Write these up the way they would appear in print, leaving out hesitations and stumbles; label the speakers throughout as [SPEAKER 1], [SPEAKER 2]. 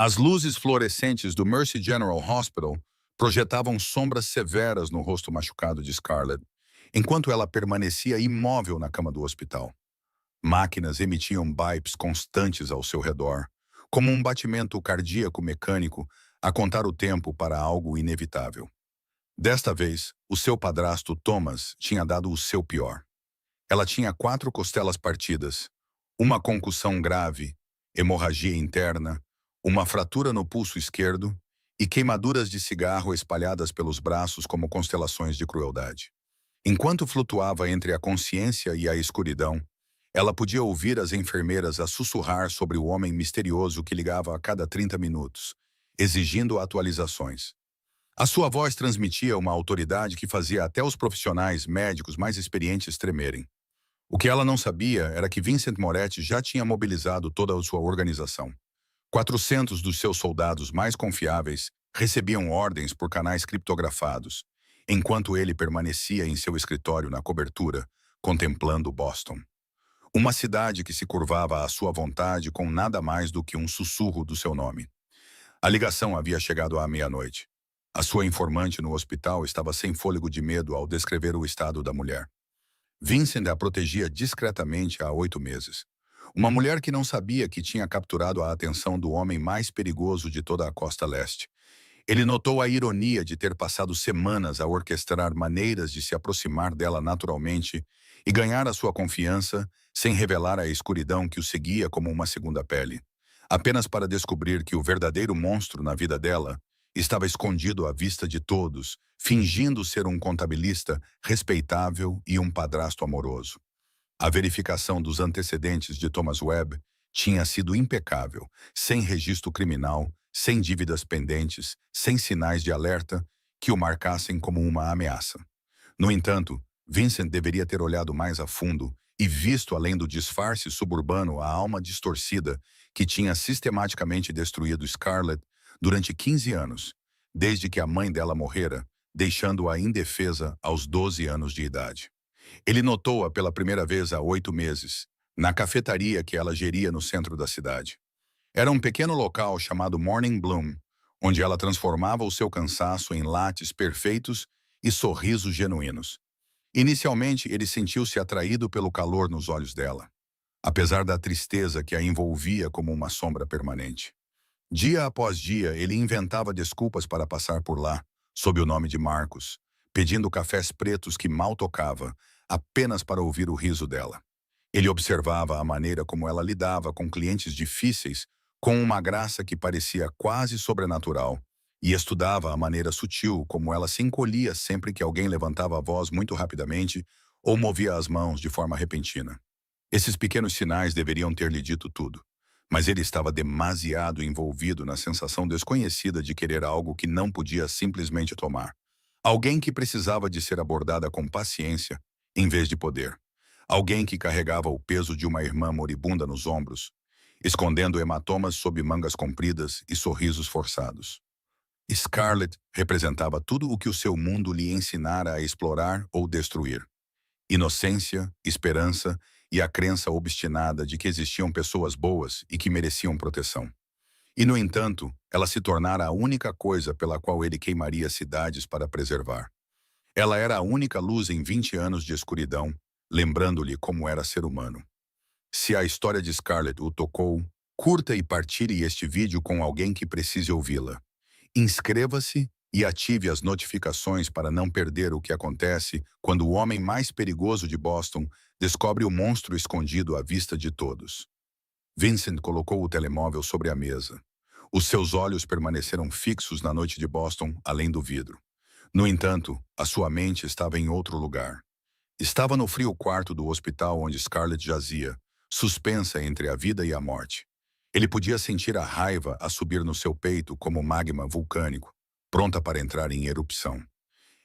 [SPEAKER 1] As luzes fluorescentes do Mercy General Hospital projetavam sombras severas no rosto machucado de Scarlett, enquanto ela permanecia imóvel na cama do hospital. Máquinas emitiam bipes constantes ao seu redor, como um batimento cardíaco mecânico a contar o tempo para algo inevitável. Desta vez, o seu padrasto Thomas tinha dado o seu pior. Ela tinha 4 costelas partidas, uma concussão grave, hemorragia interna, uma fratura no pulso esquerdo e queimaduras de cigarro espalhadas pelos braços como constelações de crueldade. Enquanto flutuava entre a consciência e a escuridão, ela podia ouvir as enfermeiras a sussurrar sobre o homem misterioso que ligava a cada 30 minutos, exigindo atualizações. A sua voz transmitia uma autoridade que fazia até os profissionais médicos mais experientes tremerem. O que ela não sabia era que Vincent Moretti já tinha mobilizado toda a sua organização. 400 dos seus soldados mais confiáveis recebiam ordens por canais criptografados, enquanto ele permanecia em seu escritório na cobertura, contemplando Boston. Uma cidade que se curvava à sua vontade com nada mais do que um sussurro do seu nome. A ligação havia chegado à meia-noite. A sua informante no hospital estava sem fôlego de medo ao descrever o estado da mulher. Vincent a protegia discretamente há 8 meses. Uma mulher que não sabia que tinha capturado a atenção do homem mais perigoso de toda a costa leste. Ele notou a ironia de ter passado semanas a orquestrar maneiras de se aproximar dela naturalmente e ganhar a sua confiança sem revelar a escuridão que o seguia como uma segunda pele, apenas para descobrir que o verdadeiro monstro na vida dela estava escondido à vista de todos, fingindo ser um contabilista respeitável e um padrasto amoroso. A verificação dos antecedentes de Thomas Webb tinha sido impecável, sem registro criminal, sem dívidas pendentes, sem sinais de alerta que o marcassem como uma ameaça. No entanto, Vincent deveria ter olhado mais a fundo e visto além do disfarce suburbano a alma distorcida que tinha sistematicamente destruído Scarlett durante 15 anos, desde que a mãe dela morrera, deixando-a indefesa aos 12 anos de idade. Ele notou-a pela primeira vez há 8 meses, na cafetaria que ela geria no centro da cidade. Era um pequeno local chamado Morning Bloom, onde ela transformava o seu cansaço em lates perfeitos e sorrisos genuínos. Inicialmente, ele sentiu-se atraído pelo calor nos olhos dela, apesar da tristeza que a envolvia como uma sombra permanente. Dia após dia, ele inventava desculpas para passar por lá, sob o nome de Marcos, pedindo cafés pretos que mal tocava, apenas para ouvir o riso dela. Ele observava a maneira como ela lidava com clientes difíceis, com uma graça que parecia quase sobrenatural, e estudava a maneira sutil como ela se encolhia sempre que alguém levantava a voz muito rapidamente ou movia as mãos de forma repentina. Esses pequenos sinais deveriam ter lhe dito tudo, mas ele estava demasiado envolvido na sensação desconhecida de querer algo que não podia simplesmente tomar. Alguém que precisava de ser abordada com paciência, em vez de poder. Alguém que carregava o peso de uma irmã moribunda nos ombros, escondendo hematomas sob mangas compridas e sorrisos forçados. Scarlett representava tudo o que o seu mundo lhe ensinara a explorar ou destruir. Inocência, esperança e a crença obstinada de que existiam pessoas boas e que mereciam proteção. E, no entanto, ela se tornara a única coisa pela qual ele queimaria cidades para preservar. Ela era a única luz em 20 anos de escuridão, lembrando-lhe como era ser humano. Se a história de Scarlett o tocou, curta e partilhe este vídeo com alguém que precise ouvi-la. Inscreva-se e ative as notificações para não perder o que acontece quando o homem mais perigoso de Boston descobre o monstro escondido à vista de todos. Vincent colocou o telemóvel sobre a mesa. Os seus olhos permaneceram fixos na noite de Boston, além do vidro. No entanto, a sua mente estava em outro lugar. Estava no frio quarto do hospital onde Scarlett jazia, suspensa entre a vida e a morte. Ele podia sentir a raiva a subir no seu peito como magma vulcânico, pronta para entrar em erupção.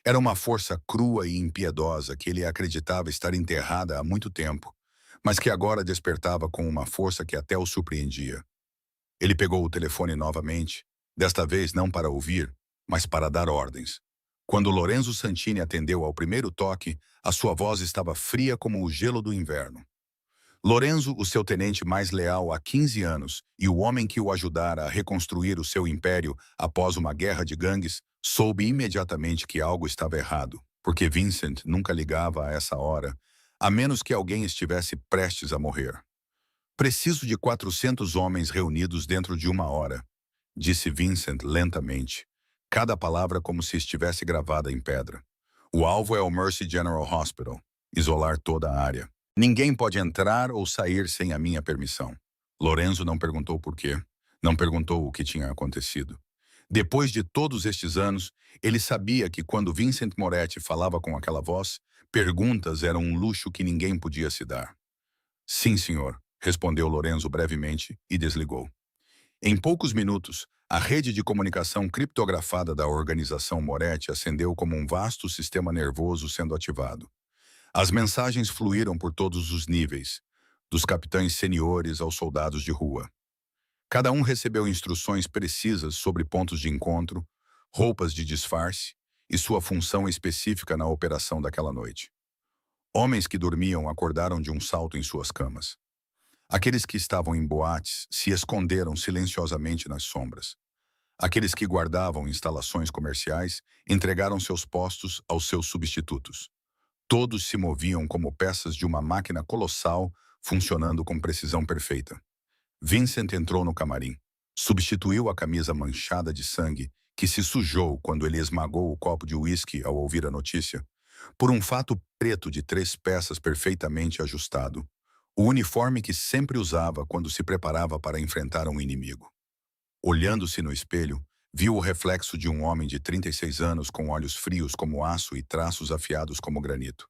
[SPEAKER 1] Era uma força crua e impiedosa que ele acreditava estar enterrada há muito tempo, mas que agora despertava com uma força que até o surpreendia. Ele pegou o telefone novamente, desta vez não para ouvir, mas para dar ordens. Quando Lorenzo Santini atendeu ao primeiro toque, a sua voz estava fria como o gelo do inverno. Lorenzo, o seu tenente mais leal há 15 anos e o homem que o ajudara a reconstruir o seu império após uma guerra de gangues, soube imediatamente que algo estava errado, porque Vincent nunca ligava a essa hora, a menos que alguém estivesse prestes a morrer. Preciso de 400 homens reunidos dentro de uma hora, disse Vincent lentamente, cada palavra como se estivesse gravada em pedra. O alvo é o Mercy General Hospital, isolar toda a área. Ninguém pode entrar ou sair sem a minha permissão. Lorenzo não perguntou por quê, não perguntou o que tinha acontecido. Depois de todos estes anos, ele sabia que quando Vincent Moretti falava com aquela voz, perguntas eram um luxo que ninguém podia se dar. Sim, senhor, respondeu Lorenzo brevemente e desligou. Em poucos minutos, a rede de comunicação criptografada da organização Moretti acendeu como um vasto sistema nervoso sendo ativado. As mensagens fluíram por todos os níveis, dos capitães seniores aos soldados de rua. Cada um recebeu instruções precisas sobre pontos de encontro, roupas de disfarce e sua função específica na operação daquela noite. Homens que dormiam acordaram de um salto em suas camas. Aqueles que estavam em boates se esconderam silenciosamente nas sombras. Aqueles que guardavam instalações comerciais entregaram seus postos aos seus substitutos. Todos se moviam como peças de uma máquina colossal, funcionando com precisão perfeita. Vincent entrou no camarim. Substituiu a camisa manchada de sangue, que se sujou quando ele esmagou o copo de uísque ao ouvir a notícia, por um fato preto de 3 peças perfeitamente ajustado, o uniforme que sempre usava quando se preparava para enfrentar um inimigo. Olhando-se no espelho, viu o reflexo de um homem de 36 anos com olhos frios como aço e traços afiados como granito.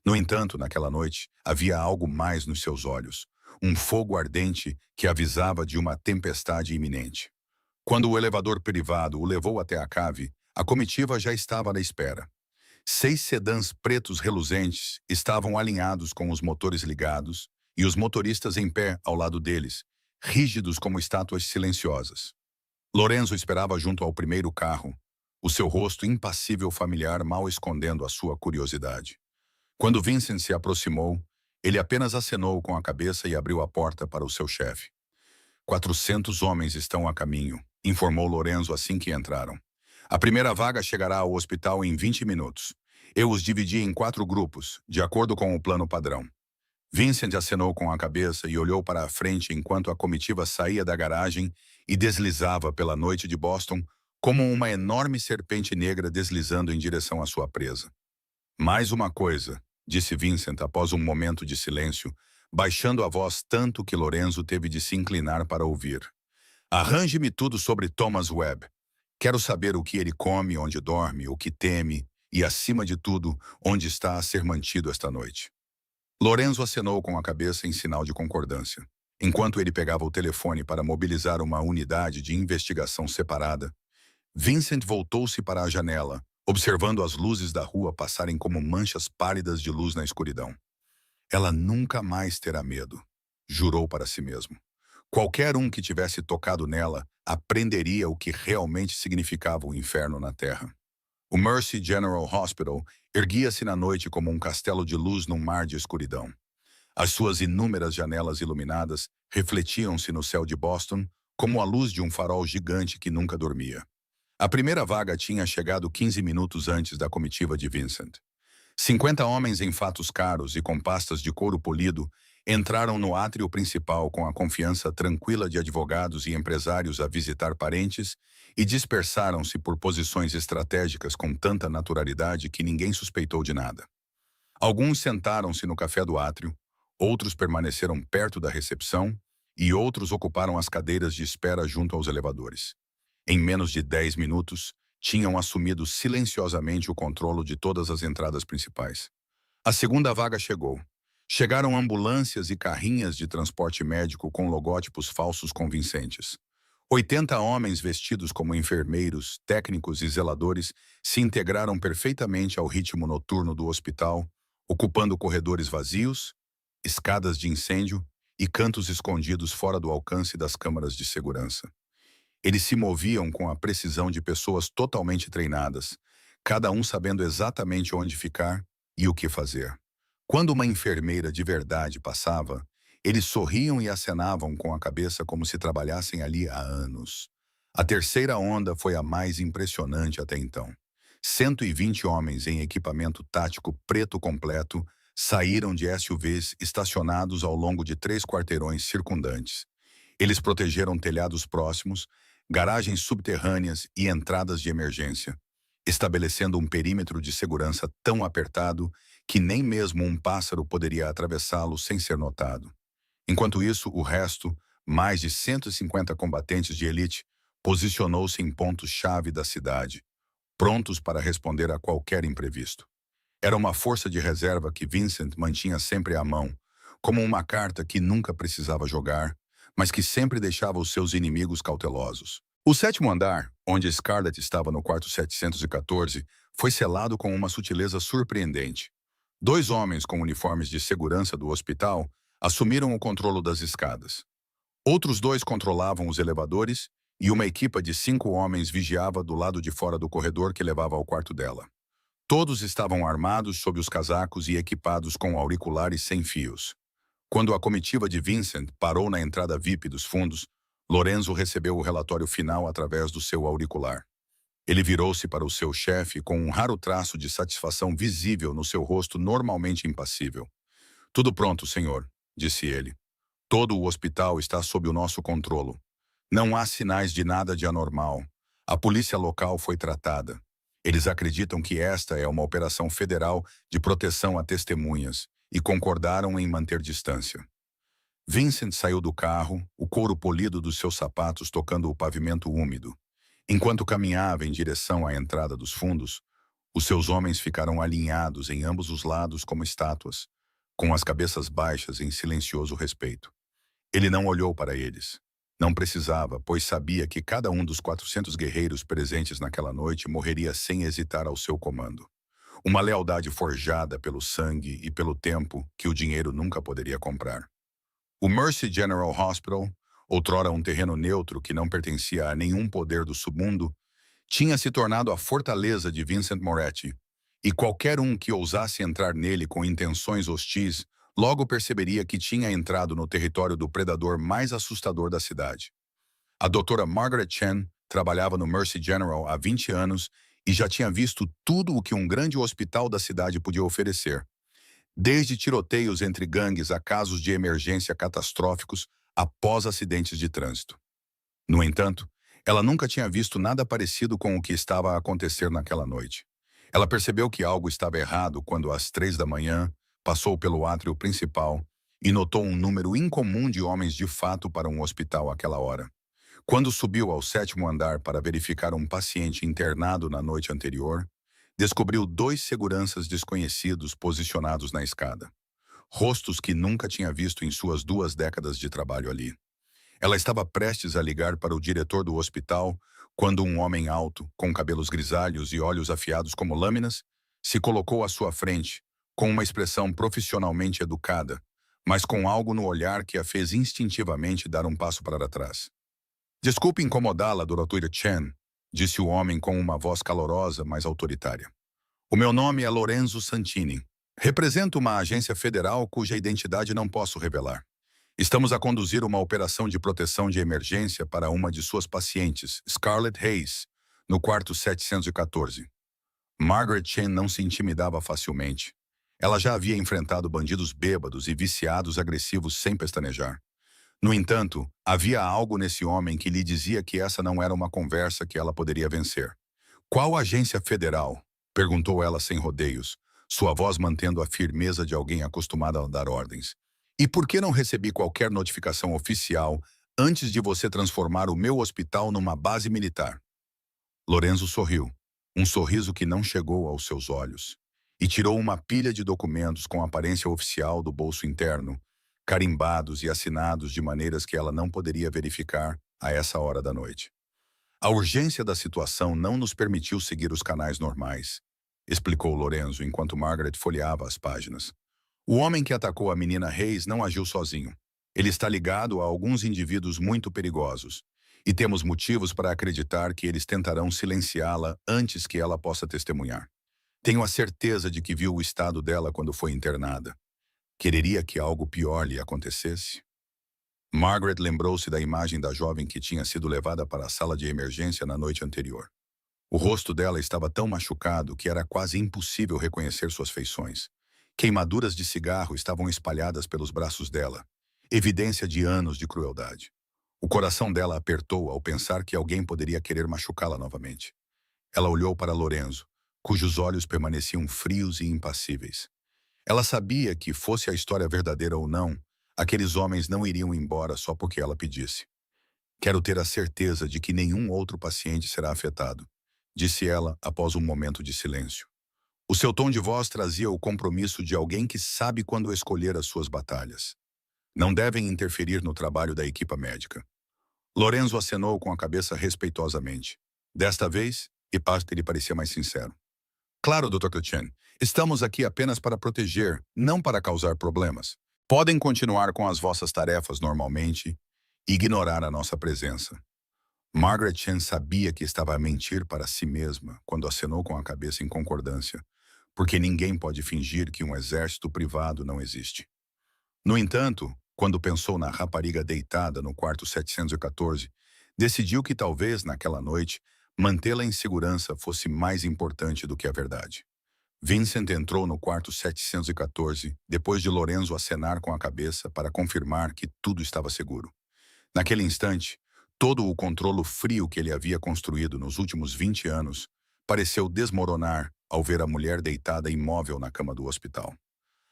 [SPEAKER 1] No entanto, naquela noite, havia algo mais nos seus olhos, um fogo ardente que avisava de uma tempestade iminente. Quando o elevador privado o levou até a cave, a comitiva já estava à espera. 6 sedãs pretos reluzentes estavam alinhados com os motores ligados e os motoristas em pé ao lado deles, rígidos como estátuas silenciosas. Lorenzo esperava junto ao primeiro carro, o seu rosto impassível familiar mal escondendo a sua curiosidade. Quando Vincent se aproximou, ele apenas acenou com a cabeça e abriu a porta para o seu chefe. 400 homens estão a caminho, informou Lorenzo assim que entraram. A primeira vaga chegará ao hospital em 20 minutos. Eu os dividi em 4 grupos, de acordo com o plano padrão. Vincent acenou com a cabeça e olhou para a frente enquanto a comitiva saía da garagem e deslizava pela noite de Boston como uma enorme serpente negra deslizando em direção à sua presa. Mais uma coisa, disse Vincent após um momento de silêncio, baixando a voz tanto que Lorenzo teve de se inclinar para ouvir. Arranje-me tudo sobre Thomas Webb. Quero saber o que ele come, onde dorme, o que teme e, acima de tudo, onde está a ser mantido esta noite. Lorenzo acenou com a cabeça em sinal de concordância. Enquanto ele pegava o telefone para mobilizar uma unidade de investigação separada, Vincent voltou-se para a janela, observando as luzes da rua passarem como manchas pálidas de luz na escuridão. Ela nunca mais terá medo, jurou para si mesmo. Qualquer um que tivesse tocado nela aprenderia o que realmente significava o inferno na Terra. O Mercy General Hospital erguia-se na noite como um castelo de luz num mar de escuridão. As suas inúmeras janelas iluminadas refletiam-se no céu de Boston como a luz de um farol gigante que nunca dormia. A primeira vaga tinha chegado 15 minutos antes da comitiva de Vincent. 50 homens em fatos caros e com pastas de couro polido entraram no átrio principal com a confiança tranquila de advogados e empresários a visitar parentes e dispersaram-se por posições estratégicas com tanta naturalidade que ninguém suspeitou de nada. Alguns sentaram-se no café do átrio, outros permaneceram perto da recepção e outros ocuparam as cadeiras de espera junto aos elevadores. Em menos de 10 minutos, tinham assumido silenciosamente o controle de todas as entradas principais. A segunda vaga chegou. Chegaram ambulâncias e carrinhas de transporte médico com logótipos falsos convincentes. 80 homens vestidos como enfermeiros, técnicos e zeladores se integraram perfeitamente ao ritmo noturno do hospital, ocupando corredores vazios, escadas de incêndio e cantos escondidos fora do alcance das câmaras de segurança. Eles se moviam com a precisão de pessoas totalmente treinadas, cada um sabendo exatamente onde ficar e o que fazer. Quando uma enfermeira de verdade passava, Eles sorriam e acenavam com a cabeça como se trabalhassem ali há anos. A terceira onda foi a mais impressionante até então. 120 homens em equipamento tático preto completo saíram de SUVs estacionados ao longo de 3 quarteirões circundantes. Eles protegeram telhados próximos, garagens subterrâneas e entradas de emergência, estabelecendo um perímetro de segurança tão apertado que nem mesmo um pássaro poderia atravessá-lo sem ser notado. Enquanto isso, o resto, mais de 150 combatentes de elite, posicionou-se em pontos-chave da cidade, prontos para responder a qualquer imprevisto. Era uma força de reserva que Vincent mantinha sempre à mão, como uma carta que nunca precisava jogar, mas que sempre deixava os seus inimigos cautelosos. O sétimo andar, onde Scarlett estava no quarto 714, foi selado com uma sutileza surpreendente. 2 homens com uniformes de segurança do hospital assumiram o controle das escadas. Outros 2 controlavam os elevadores e uma equipa de 5 homens vigiava do lado de fora do corredor que levava ao quarto dela. Todos estavam armados sob os casacos e equipados com auriculares sem fios. Quando a comitiva de Vincent parou na entrada VIP dos fundos, Lorenzo recebeu o relatório final através do seu auricular. Ele virou-se para o seu chefe com um raro traço de satisfação visível no seu rosto normalmente impassível. "Tudo pronto, senhor", disse ele. "Todo o hospital está sob o nosso controlo. Não há sinais de nada de anormal. A polícia local foi tratada. Eles acreditam que esta é uma operação federal de proteção a testemunhas e concordaram em manter distância." Vincent saiu do carro, o couro polido dos seus sapatos tocando o pavimento úmido. Enquanto caminhava em direção à entrada dos fundos, os seus homens ficaram alinhados em ambos os lados como estátuas, com as cabeças baixas em silencioso respeito. Ele não olhou para eles. Não precisava, pois sabia que cada um dos 400 guerreiros presentes naquela noite morreria sem hesitar ao seu comando. Uma lealdade forjada pelo sangue e pelo tempo que o dinheiro nunca poderia comprar. O Mercy General Hospital, outrora um terreno neutro que não pertencia a nenhum poder do submundo, tinha se tornado a fortaleza de Vincent Moretti, e qualquer um que ousasse entrar nele com intenções hostis logo perceberia que tinha entrado no território do predador mais assustador da cidade. A doutora Margaret Chen trabalhava no Mercy General há 20 anos e já tinha visto tudo o que um grande hospital da cidade podia oferecer, desde tiroteios entre gangues a casos de emergência catastróficos após acidentes de trânsito. No entanto, ela nunca tinha visto nada parecido com o que estava a acontecer naquela noite. Ela percebeu que algo estava errado quando, às 3 da manhã, passou pelo átrio principal e notou um número incomum de homens de fato para um hospital àquela hora. Quando subiu ao 7º andar para verificar um paciente internado na noite anterior, descobriu 2 seguranças desconhecidos posicionados na escada. Rostos que nunca tinha visto em suas 2 décadas de trabalho ali. Ela estava prestes a ligar para o diretor do hospital quando um homem alto, com cabelos grisalhos e olhos afiados como lâminas, se colocou à sua frente, com uma expressão profissionalmente educada, mas com algo no olhar que a fez instintivamente dar um passo para trás. "Desculpe incomodá-la, Dra. Chen", disse o homem com uma voz calorosa, mas autoritária. "O meu nome é Lorenzo Santini. Represento uma agência federal cuja identidade não posso revelar. Estamos a conduzir uma operação de proteção de emergência para uma de suas pacientes, Scarlett Hayes, no quarto 714. Margaret Chen não se intimidava facilmente. Ela já havia enfrentado bandidos bêbados e viciados agressivos sem pestanejar. No entanto, havia algo nesse homem que lhe dizia que essa não era uma conversa que ela poderia vencer. "Qual agência federal?", perguntou ela sem rodeios, sua voz mantendo a firmeza de alguém acostumada a dar ordens. "E por que não recebi qualquer notificação oficial antes de você transformar o meu hospital numa base militar?" Lorenzo sorriu, um sorriso que não chegou aos seus olhos, e tirou uma pilha de documentos com aparência oficial do bolso interno, carimbados e assinados de maneiras que ela não poderia verificar a essa hora da noite. "A urgência da situação não nos permitiu seguir os canais normais", explicou Lorenzo enquanto Margaret folheava as páginas. "O homem que atacou a menina Hayes não agiu sozinho. Ele está ligado a alguns indivíduos muito perigosos, e temos motivos para acreditar que eles tentarão silenciá-la antes que ela possa testemunhar. Tenho a certeza de que viu o estado dela quando foi internada. Quereria que algo pior lhe acontecesse? Margaret lembrou-se da imagem da jovem que tinha sido levada para a sala de emergência na noite anterior. O rosto dela estava tão machucado que era quase impossível reconhecer suas feições. Queimaduras de cigarro estavam espalhadas pelos braços dela, evidência de anos de crueldade. O coração dela apertou ao pensar que alguém poderia querer machucá-la novamente. Ela olhou para Lorenzo, cujos olhos permaneciam frios e impassíveis. Ela sabia que, fosse a história verdadeira ou não, aqueles homens não iriam embora só porque ela pedisse. Quero ter a certeza de que nenhum outro paciente será afetado, disse ela após um momento de silêncio. O seu tom de voz trazia o compromisso de alguém que sabe quando escolher as suas batalhas. Não devem interferir no trabalho da equipa médica. Lorenzo acenou com a cabeça respeitosamente. Desta vez, ele parecia mais sincero. Claro, Dr. Chen, estamos aqui apenas para proteger, não para causar problemas. Podem continuar com as vossas tarefas normalmente e ignorar a nossa presença. Margaret Chen sabia que estava a mentir para si mesma quando acenou com a cabeça em concordância, porque ninguém pode fingir que um exército privado não existe. No entanto, quando pensou na rapariga deitada no quarto 714, decidiu que talvez, naquela noite, mantê-la em segurança fosse mais importante do que a verdade. Vincent entrou no quarto 714, depois de Lorenzo acenar com a cabeça para confirmar que tudo estava seguro. Naquele instante, todo o controlo frio que ele havia construído nos últimos 20 anos pareceu desmoronar ao ver a mulher deitada imóvel na cama do hospital.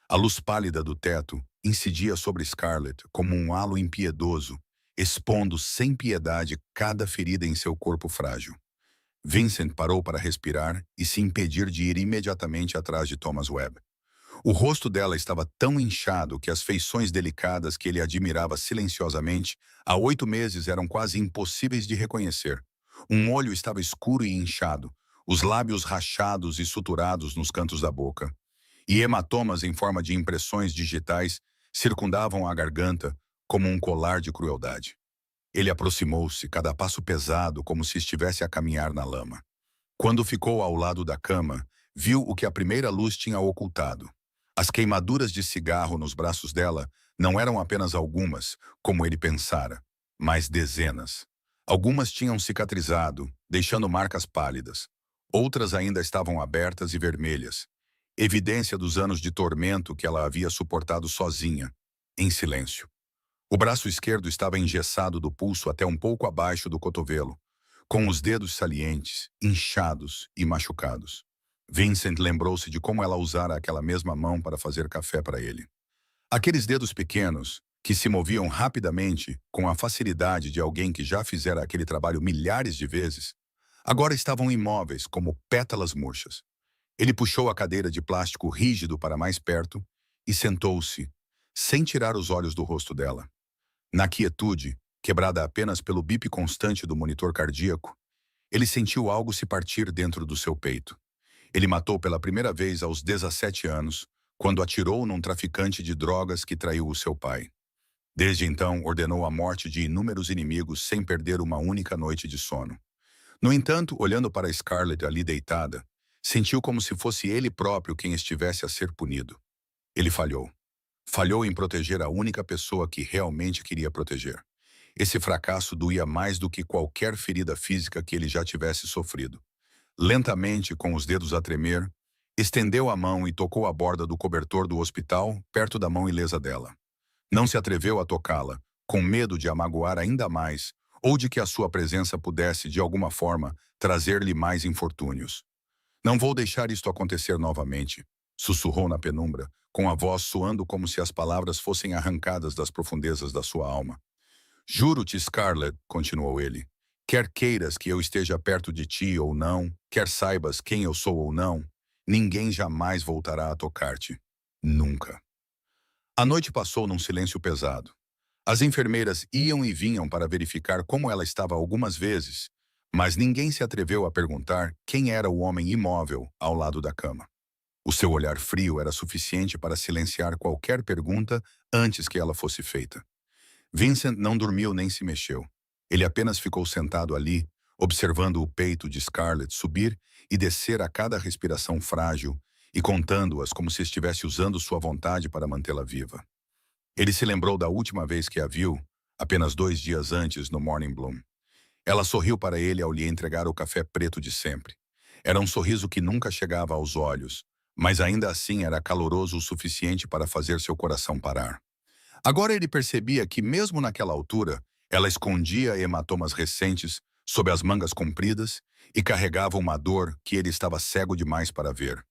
[SPEAKER 1] A luz pálida do teto incidia sobre Scarlett como um halo impiedoso, expondo sem piedade cada ferida em seu corpo frágil. Vincent parou para respirar e se impedir de ir imediatamente atrás de Thomas Webb. O rosto dela estava tão inchado que as feições delicadas que ele admirava silenciosamente há 8 meses eram quase impossíveis de reconhecer. Um olho estava escuro e inchado, os lábios rachados e suturados nos cantos da boca, e hematomas em forma de impressões digitais circundavam a garganta como um colar de crueldade. Ele aproximou-se, cada passo pesado, como se estivesse a caminhar na lama. Quando ficou ao lado da cama, viu o que a primeira luz tinha ocultado. As queimaduras de cigarro nos braços dela não eram apenas algumas, como ele pensara, mas dezenas. Algumas tinham cicatrizado, deixando marcas pálidas. Outras ainda estavam abertas e vermelhas, evidência dos anos de tormento que ela havia suportado sozinha, em silêncio. O braço esquerdo estava engessado do pulso até um pouco abaixo do cotovelo, com os dedos salientes, inchados e machucados. Vincent lembrou-se de como ela usara aquela mesma mão para fazer café para ele. Aqueles dedos pequenos, que se moviam rapidamente com a facilidade de alguém que já fizera aquele trabalho milhares de vezes, agora estavam imóveis como pétalas murchas. Ele puxou a cadeira de plástico rígido para mais perto e sentou-se, sem tirar os olhos do rosto dela. Na quietude, quebrada apenas pelo bip constante do monitor cardíaco, ele sentiu algo se partir dentro do seu peito. Ele matou pela primeira vez aos 17 anos, quando atirou num traficante de drogas que traiu o seu pai. Desde então, ordenou a morte de inúmeros inimigos sem perder uma única noite de sono. No entanto, olhando para Scarlett ali deitada, sentiu como se fosse ele próprio quem estivesse a ser punido. Ele falhou. Falhou em proteger a única pessoa que realmente queria proteger. Esse fracasso doía mais do que qualquer ferida física que ele já tivesse sofrido. Lentamente, com os dedos a tremer, estendeu a mão e tocou a borda do cobertor do hospital, perto da mão ilesa dela. Não se atreveu a tocá-la, com medo de a magoar ainda mais, ou de que a sua presença pudesse, de alguma forma, trazer-lhe mais infortúnios. Não vou deixar isto acontecer novamente, sussurrou na penumbra, com a voz soando como se as palavras fossem arrancadas das profundezas da sua alma. Juro-te, Scarlett, continuou ele, quer queiras que eu esteja perto de ti ou não, quer saibas quem eu sou ou não, ninguém jamais voltará a tocar-te. Nunca. A noite passou num silêncio pesado. As enfermeiras iam e vinham para verificar como ela estava algumas vezes, mas ninguém se atreveu a perguntar quem era o homem imóvel ao lado da cama. O seu olhar frio era suficiente para silenciar qualquer pergunta antes que ela fosse feita. Vincent não dormiu nem se mexeu. Ele apenas ficou sentado ali, observando o peito de Scarlett subir e descer a cada respiração frágil, e contando-as como se estivesse usando sua vontade para mantê-la viva. Ele se lembrou da última vez que a viu, apenas 2 dias antes, no Morning Bloom. Ela sorriu para ele ao lhe entregar o café preto de sempre. Era um sorriso que nunca chegava aos olhos, mas ainda assim era caloroso o suficiente para fazer seu coração parar. Agora ele percebia que, mesmo naquela altura, ela escondia hematomas recentes sob as mangas compridas e carregava uma dor que ele estava cego demais para ver.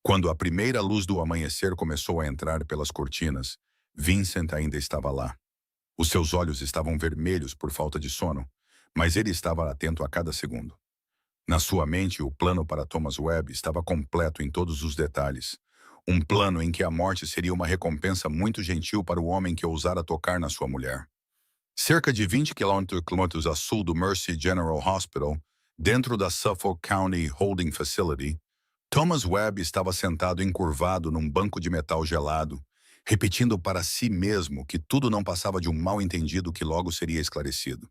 [SPEAKER 1] Quando a primeira luz do amanhecer começou a entrar pelas cortinas, Vincent ainda estava lá. Os seus olhos estavam vermelhos por falta de sono, mas ele estava atento a cada segundo. Na sua mente, o plano para Thomas Webb estava completo em todos os detalhes. Um plano em que a morte seria uma recompensa muito gentil para o homem que ousara tocar na sua mulher. Cerca de 20 quilômetros a sul do Mercy General Hospital, dentro da Suffolk County Holding Facility, Thomas Webb estava sentado encurvado num banco de metal gelado, repetindo para si mesmo que tudo não passava de um mal-entendido que logo seria esclarecido.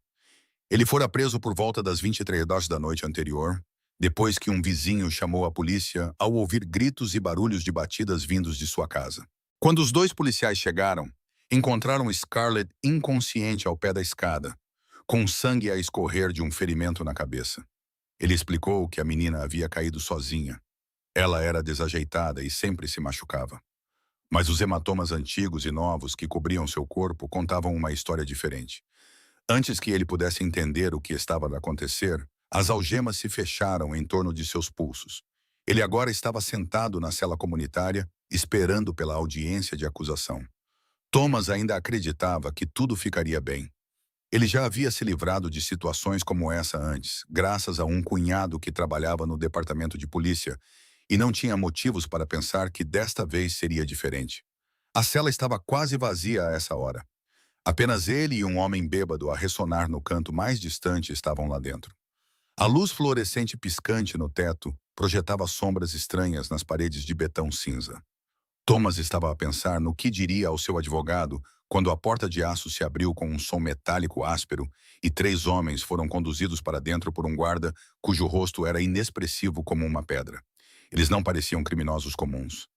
[SPEAKER 1] Ele fora preso por volta das 23 horas da noite anterior, depois que um vizinho chamou a polícia ao ouvir gritos e barulhos de batidas vindos de sua casa. Quando os 2 policiais chegaram, encontraram Scarlett inconsciente ao pé da escada, com sangue a escorrer de um ferimento na cabeça. Ele explicou que a menina havia caído sozinha. Ela era desajeitada e sempre se machucava. Mas os hematomas antigos e novos que cobriam seu corpo contavam uma história diferente. Antes que ele pudesse entender o que estava a acontecer, as algemas se fecharam em torno de seus pulsos. Ele agora estava sentado na cela comunitária, esperando pela audiência de acusação. Thomas ainda acreditava que tudo ficaria bem. Ele já havia se livrado de situações como essa antes, graças a um cunhado que trabalhava no departamento de polícia, e não tinha motivos para pensar que desta vez seria diferente. A cela estava quase vazia a essa hora. Apenas ele e um homem bêbado a ressonar no canto mais distante estavam lá dentro. A luz fluorescente piscante no teto projetava sombras estranhas nas paredes de betão cinza. Thomas estava a pensar no que diria ao seu advogado quando a porta de aço se abriu com um som metálico áspero e 3 homens foram conduzidos para dentro por um guarda cujo rosto era inexpressivo como uma pedra. Eles não pareciam criminosos comuns.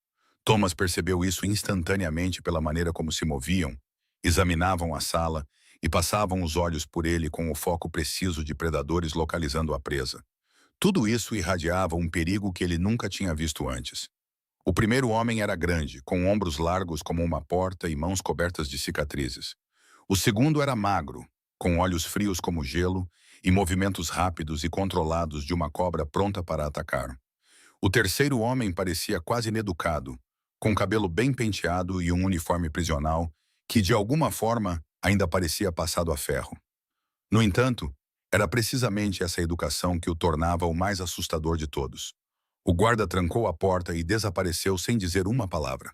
[SPEAKER 1] Thomas percebeu isso instantaneamente pela maneira como se moviam, examinavam a sala e passavam os olhos por ele com o foco preciso de predadores localizando a presa. Tudo isso irradiava um perigo que ele nunca tinha visto antes. O primeiro homem era grande, com ombros largos como uma porta e mãos cobertas de cicatrizes. O segundo era magro, com olhos frios como gelo e movimentos rápidos e controlados de uma cobra pronta para atacar. O terceiro homem parecia quase ineducado, com cabelo bem penteado e um uniforme prisional que, de alguma forma, ainda parecia passado a ferro. No entanto, era precisamente essa educação que o tornava o mais assustador de todos. O guarda trancou a porta e desapareceu sem dizer uma palavra.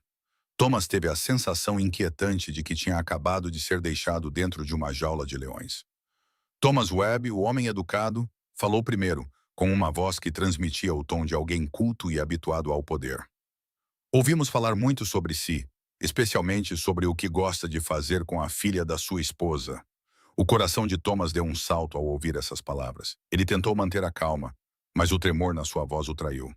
[SPEAKER 1] Thomas teve a sensação inquietante de que tinha acabado de ser deixado dentro de uma jaula de leões. Thomas Webb, o homem educado, falou primeiro, com uma voz que transmitia o tom de alguém culto e habituado ao poder. Ouvimos falar muito sobre si, especialmente sobre o que gosta de fazer com a filha da sua esposa. O coração de Thomas deu um salto ao ouvir essas palavras. Ele tentou manter a calma, mas o tremor na sua voz o traiu.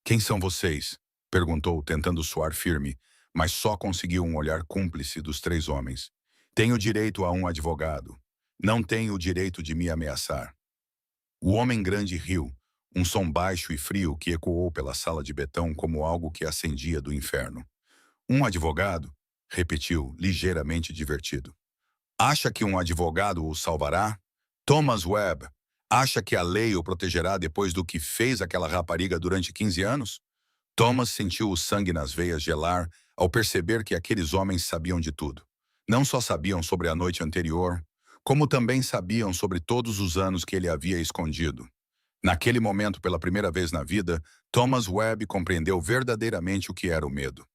[SPEAKER 1] "Quem são vocês?" perguntou, tentando soar firme, mas só conseguiu um olhar cúmplice dos 3 homens. "Tenho direito a um advogado. Não tenho o direito de me ameaçar." O homem grande riu, um som baixo e frio que ecoou pela sala de betão como algo que ascendia do inferno. "Um advogado?" repetiu, ligeiramente divertido. "Acha que um advogado o salvará? Thomas Webb, acha que a lei o protegerá depois do que fez aquela rapariga durante 15 anos? Thomas sentiu o sangue nas veias gelar ao perceber que aqueles homens sabiam de tudo. Não só sabiam sobre a noite anterior, como também sabiam sobre todos os anos que ele havia escondido. Naquele momento, pela primeira vez na vida, Thomas Webb compreendeu verdadeiramente o que era o medo.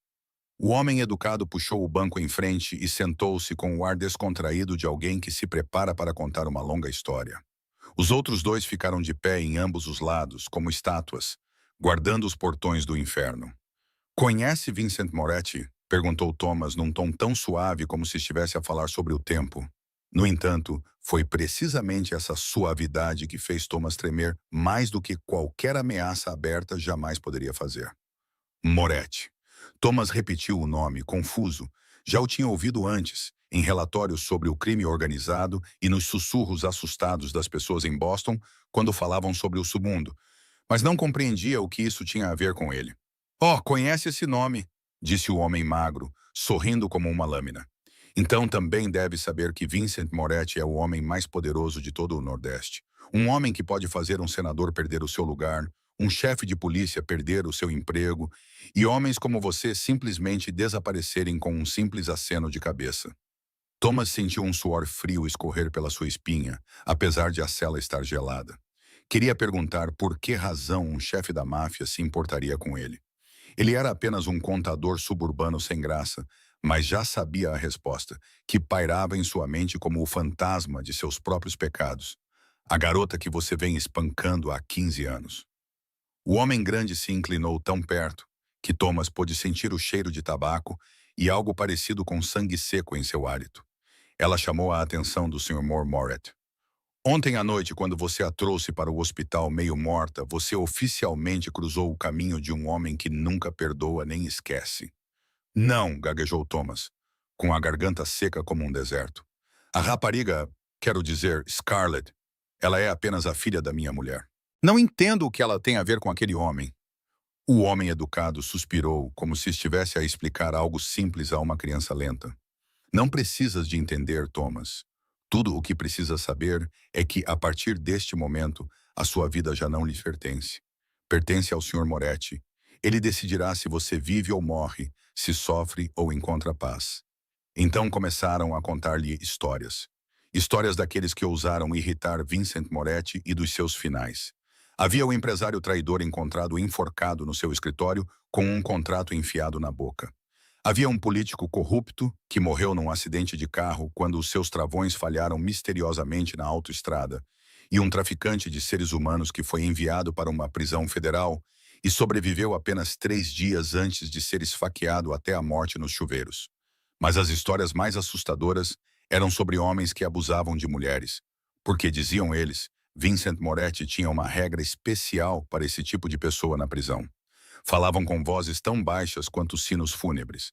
[SPEAKER 1] O homem educado puxou o banco em frente e sentou-se com o ar descontraído de alguém que se prepara para contar uma longa história. Os outros 2 ficaram de pé em ambos os lados, como estátuas, guardando os portões do inferno. "Conhece Vincent Moretti?" perguntou Thomas num tom tão suave como se estivesse a falar sobre o tempo. No entanto, foi precisamente essa suavidade que fez Thomas tremer mais do que qualquer ameaça aberta jamais poderia fazer. Moretti. Thomas repetiu o nome, confuso. Já o tinha ouvido antes, em relatórios sobre o crime organizado e nos sussurros assustados das pessoas em Boston quando falavam sobre o submundo, mas não compreendia o que isso tinha a ver com ele. Oh, conhece esse nome, disse o homem magro, sorrindo como uma lâmina. Então também deve saber que Vincent Moretti é o homem mais poderoso de todo o Nordeste. Um homem que pode fazer um senador perder o seu lugar, um chefe de polícia perder o seu emprego e homens como você simplesmente desaparecerem com um simples aceno de cabeça. Thomas sentiu um suor frio escorrer pela sua espinha, apesar de a cela estar gelada. Queria perguntar por que razão um chefe da máfia se importaria com ele. Ele era apenas um contador suburbano sem graça, mas já sabia a resposta, que pairava em sua mente como o fantasma de seus próprios pecados. A garota que você vem espancando há 15 anos. O homem grande se inclinou tão perto que Thomas pôde sentir o cheiro de tabaco e algo parecido com sangue seco em seu hálito. Ela chamou a atenção do Sr. Moret. Ontem à noite, quando você a trouxe para o hospital meio morta, você oficialmente cruzou o caminho de um homem que nunca perdoa nem esquece. Não, gaguejou Thomas, com a garganta seca como um deserto. A rapariga, quero dizer, Scarlett, ela é apenas a filha da minha mulher. Não entendo o que ela tem a ver com aquele homem. O homem educado suspirou, como se estivesse a explicar algo simples a uma criança lenta. Não precisas de entender, Thomas. Tudo o que precisa saber é que, a partir deste momento, a sua vida já não lhe pertence. Pertence ao Sr. Moretti. Ele decidirá se você vive ou morre, se sofre ou encontra paz. Então começaram a contar-lhe histórias. Histórias daqueles que ousaram irritar Vincent Moretti e dos seus finais. Havia o empresário traidor encontrado enforcado no seu escritório com um contrato enfiado na boca. Havia um político corrupto que morreu num acidente de carro quando os seus travões falharam misteriosamente na autoestrada, e um traficante de seres humanos que foi enviado para uma prisão federal e sobreviveu apenas 3 dias antes de ser esfaqueado até a morte nos chuveiros. Mas as histórias mais assustadoras eram sobre homens que abusavam de mulheres, porque, diziam eles, Vincent Moretti tinha uma regra especial para esse tipo de pessoa na prisão. Falavam com vozes tão baixas quanto sinos fúnebres.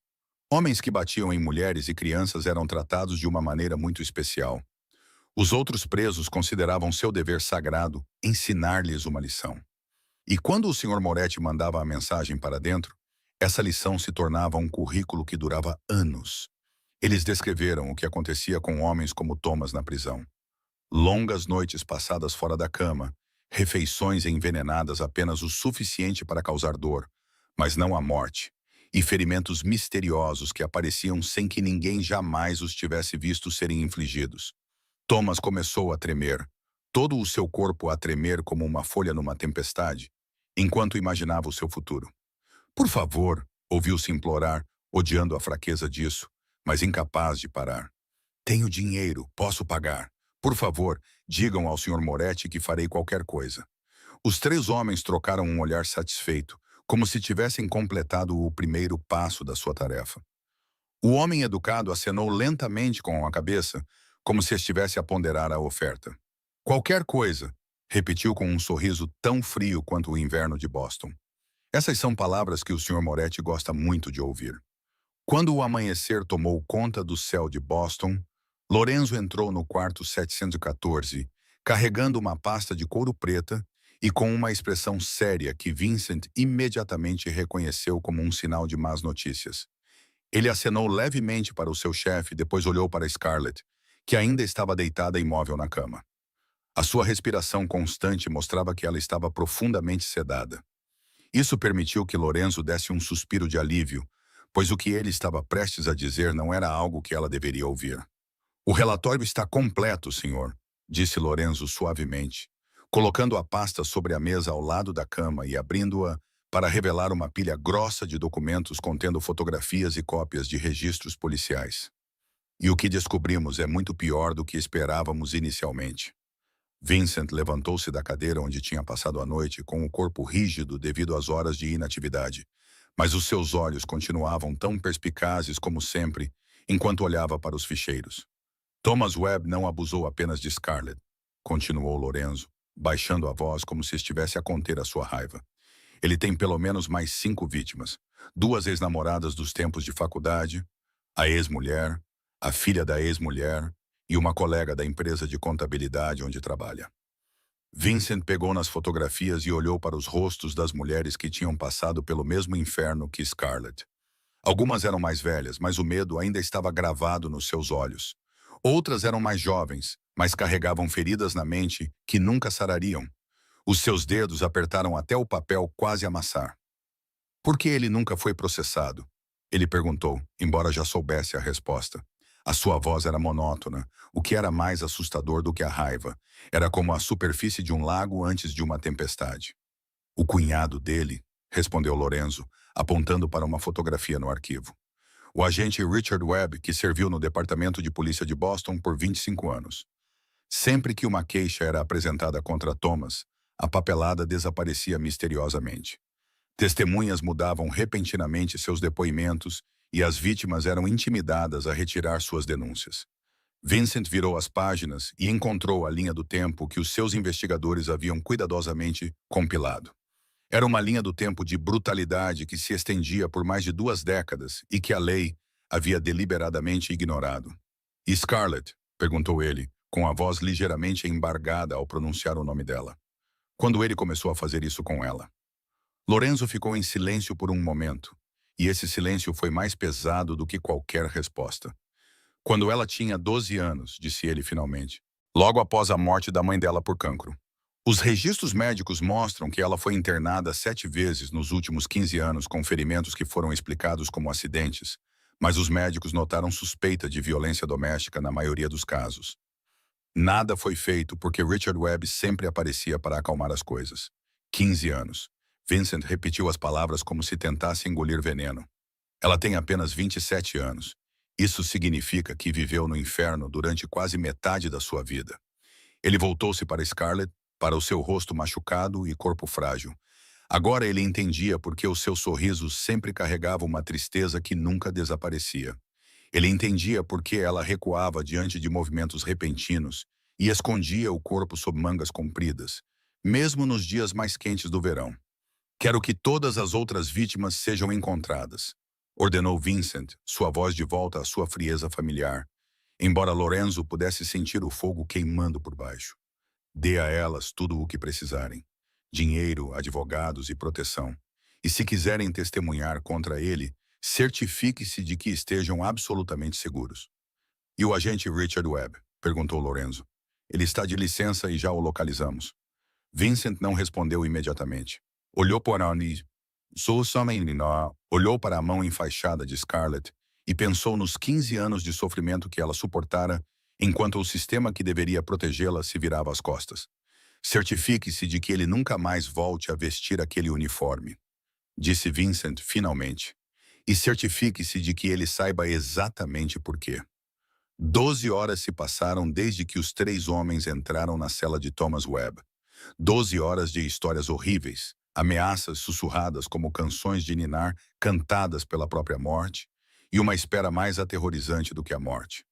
[SPEAKER 1] Homens que batiam em mulheres e crianças eram tratados de uma maneira muito especial. Os outros presos consideravam seu dever sagrado ensinar-lhes uma lição. E quando o Sr. Moretti mandava a mensagem para dentro, essa lição se tornava um currículo que durava anos. Eles descreveram o que acontecia com homens como Thomas na prisão. Longas noites passadas fora da cama, refeições envenenadas apenas o suficiente para causar dor, mas não a morte, e ferimentos misteriosos que apareciam sem que ninguém jamais os tivesse visto serem infligidos. Thomas começou a tremer, todo o seu corpo a tremer como uma folha numa tempestade, enquanto imaginava o seu futuro. Por favor, ouviu-se implorar, odiando a fraqueza disso, mas incapaz de parar. Tenho dinheiro, posso pagar. Por favor, digam ao Sr. Moretti que farei qualquer coisa. Os 3 homens trocaram um olhar satisfeito, como se tivessem completado o primeiro passo da sua tarefa. O homem educado acenou lentamente com a cabeça, como se estivesse a ponderar a oferta. Qualquer coisa, repetiu com um sorriso tão frio quanto o inverno de Boston. Essas são palavras que o Sr. Moretti gosta muito de ouvir. Quando o amanhecer tomou conta do céu de Boston, Lorenzo entrou no quarto 714, carregando uma pasta de couro preta e com uma expressão séria que Vincent imediatamente reconheceu como um sinal de más notícias. Ele acenou levemente para o seu chefe e depois olhou para Scarlett, que ainda estava deitada imóvel na cama. A sua respiração constante mostrava que ela estava profundamente sedada. Isso permitiu que Lorenzo desse um suspiro de alívio, pois o que ele estava prestes a dizer não era algo que ela deveria ouvir. O relatório está completo, senhor, disse Lorenzo suavemente, colocando a pasta sobre a mesa ao lado da cama e abrindo-a para revelar uma pilha grossa de documentos contendo fotografias e cópias de registros policiais. E o que descobrimos é muito pior do que esperávamos inicialmente. Vincent levantou-se da cadeira onde tinha passado a noite com o corpo rígido devido às horas de inatividade, mas os seus olhos continuavam tão perspicazes como sempre, enquanto olhava para os ficheiros. Thomas Webb não abusou apenas de Scarlett, continuou Lorenzo, baixando a voz como se estivesse a conter a sua raiva. Ele tem pelo menos mais 5 vítimas. 2 ex-namoradas dos tempos de faculdade, a ex-mulher, a filha da ex-mulher e uma colega da empresa de contabilidade onde trabalha. Vincent pegou nas fotografias e olhou para os rostos das mulheres que tinham passado pelo mesmo inferno que Scarlett. Algumas eram mais velhas, mas o medo ainda estava gravado nos seus olhos. Outras eram mais jovens, mas carregavam feridas na mente que nunca sarariam. Os seus dedos apertaram até o papel quase amassar. Por que ele nunca foi processado? Ele perguntou, embora já soubesse a resposta. A sua voz era monótona, o que era mais assustador do que a raiva. Era como a superfície de um lago antes de uma tempestade. O cunhado dele, respondeu Lorenzo, apontando para uma fotografia no arquivo. O agente Richard Webb, que serviu no Departamento de Polícia de Boston por 25 anos. Sempre que uma queixa era apresentada contra Thomas, a papelada desaparecia misteriosamente. Testemunhas mudavam repentinamente seus depoimentos e as vítimas eram intimidadas a retirar suas denúncias. Vincent virou as páginas e encontrou a linha do tempo que os seus investigadores haviam cuidadosamente compilado. Era uma linha do tempo de brutalidade que se estendia por mais de 2 décadas e que a lei havia deliberadamente ignorado. "E Scarlett?", perguntou ele, com a voz ligeiramente embargada ao pronunciar o nome dela. Quando ele começou a fazer isso com ela. Lorenzo ficou em silêncio por um momento, e esse silêncio foi mais pesado do que qualquer resposta. "Quando ela tinha 12 anos", disse ele finalmente, logo após a morte da mãe dela por cancro. Os registros médicos mostram que ela foi internada 7 vezes nos últimos 15 anos com ferimentos que foram explicados como acidentes, mas os médicos notaram suspeita de violência doméstica na maioria dos casos. Nada foi feito porque Richard Webb sempre aparecia para acalmar as coisas. 15 anos. Vincent repetiu as palavras como se tentasse engolir veneno. "Ela tem apenas 27 anos. Isso significa que viveu no inferno durante quase metade da sua vida." Ele voltou-se para Scarlett, para o seu rosto machucado e corpo frágil. Agora ele entendia por que o seu sorriso sempre carregava uma tristeza que nunca desaparecia. Ele entendia por que ela recuava diante de movimentos repentinos e escondia o corpo sob mangas compridas, mesmo nos dias mais quentes do verão. "Quero que todas as outras vítimas sejam encontradas", ordenou Vincent, sua voz de volta à sua frieza familiar, embora Lorenzo pudesse sentir o fogo queimando por baixo. "Dê a elas tudo o que precisarem. Dinheiro, advogados e proteção. E se quiserem testemunhar contra ele, certifique-se de que estejam absolutamente seguros." "E o agente Richard Webb?", perguntou Lorenzo. "Ele está de licença e já o localizamos." Vincent não respondeu imediatamente. Olhou para Annie. Olhou para a mão enfaixada de Scarlett e pensou nos 15 anos de sofrimento que ela suportara enquanto o sistema que deveria protegê-la se virava as costas. "Certifique-se de que ele nunca mais volte a vestir aquele uniforme", disse Vincent finalmente. "E certifique-se de que ele saiba exatamente por quê." 12 horas se passaram desde que os 3 homens entraram na cela de Thomas Webb. 12 horas de histórias horríveis, ameaças sussurradas como canções de ninar cantadas pela própria morte, e uma espera mais aterrorizante do que a morte.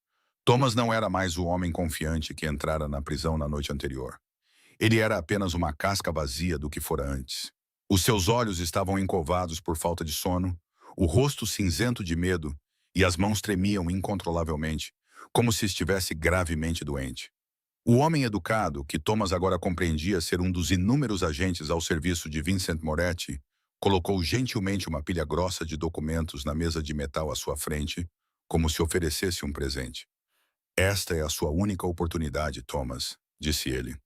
[SPEAKER 1] Thomas não era mais o homem confiante que entrara na prisão na noite anterior. Ele era apenas uma casca vazia do que fora antes. Os seus olhos estavam encovados por falta de sono, o rosto cinzento de medo, e as mãos tremiam incontrolavelmente, como se estivesse gravemente doente. O homem educado, que Thomas agora compreendia ser um dos inúmeros agentes ao serviço de Vincent Moretti, colocou gentilmente uma pilha grossa de documentos na mesa de metal à sua frente, como se oferecesse um presente. "Esta é a sua única oportunidade, Thomas", disse ele.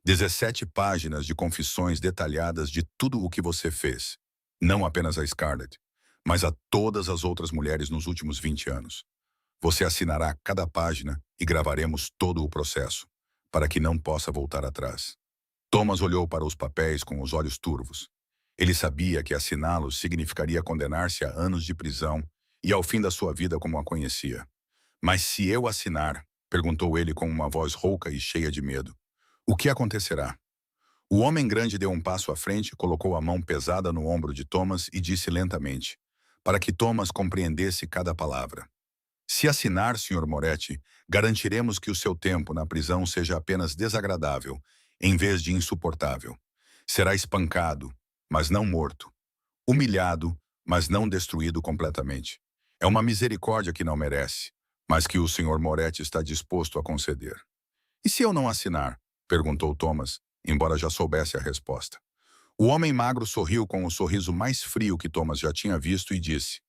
[SPEAKER 1] 17 páginas de confissões detalhadas de tudo o que você fez, não apenas a Scarlett, mas a todas as outras mulheres nos últimos 20 anos. Você assinará cada página e gravaremos todo o processo, para que não possa voltar atrás. Thomas olhou para os papéis com os olhos turvos. Ele sabia que assiná-los significaria condenar-se a anos de prisão e ao fim da sua vida como a conhecia. "Mas se eu assinar?", perguntou ele com uma voz rouca e cheia de medo. "O que acontecerá?" O homem grande deu um passo à frente, colocou a mão pesada no ombro de Thomas e disse lentamente, para que Thomas compreendesse cada palavra: "Se assinar, Sr. Moretti, garantiremos que o seu tempo na prisão seja apenas desagradável, em vez de insuportável. Será espancado, mas não morto. Humilhado, mas não destruído completamente. É uma misericórdia que não merece, mas que o Sr. Moretti está disposto a conceder. E se eu não assinar? Perguntou Thomas, embora já soubesse a resposta. O homem magro sorriu com o sorriso mais frio que Thomas já tinha visto e disse: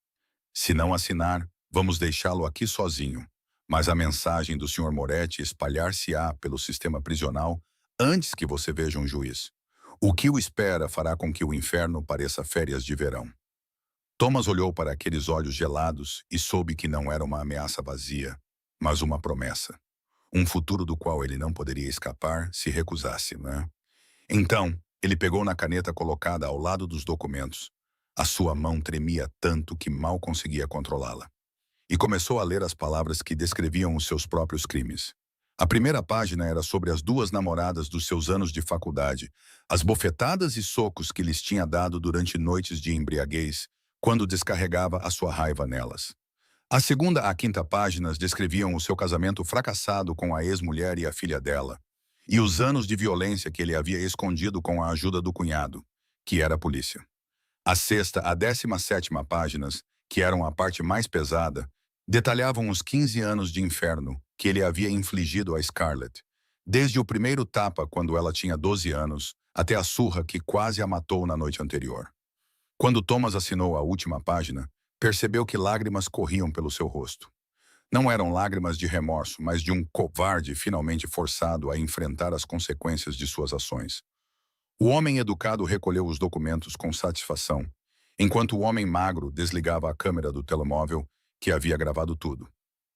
[SPEAKER 1] se não assinar, vamos deixá-lo aqui sozinho. Mas a mensagem do Sr. Moretti espalhar-se-á pelo sistema prisional antes que você veja um juiz. O que o espera fará com que o inferno pareça férias de verão. Thomas olhou para aqueles olhos gelados e soube que não era uma ameaça vazia, mas uma promessa. Um futuro do qual ele não poderia escapar se recusasse, né? Então, ele pegou na caneta colocada ao lado dos documentos. A sua mão tremia tanto que mal conseguia controlá-la. E começou a ler as palavras que descreviam os seus próprios crimes. A primeira página era sobre as duas namoradas dos seus anos de faculdade, as bofetadas e socos que lhes tinha dado durante noites de embriaguez, quando descarregava a sua raiva nelas. A segunda à quinta páginas descreviam o seu casamento fracassado com a ex-mulher e a filha dela, e os anos de violência que ele havia escondido com a ajuda do cunhado, que era a polícia. A sexta à 17ª páginas, que eram a parte mais pesada, detalhavam os 15 anos de inferno que ele havia infligido a Scarlett, desde o primeiro tapa quando ela tinha 12 anos, até a surra que quase a matou na noite anterior. Quando Thomas assinou a última página, percebeu que lágrimas corriam pelo seu rosto. Não eram lágrimas de remorso, mas de um covarde finalmente forçado a enfrentar as consequências de suas ações. O homem educado recolheu os documentos com satisfação, enquanto o homem magro desligava a câmera do telemóvel que havia gravado tudo.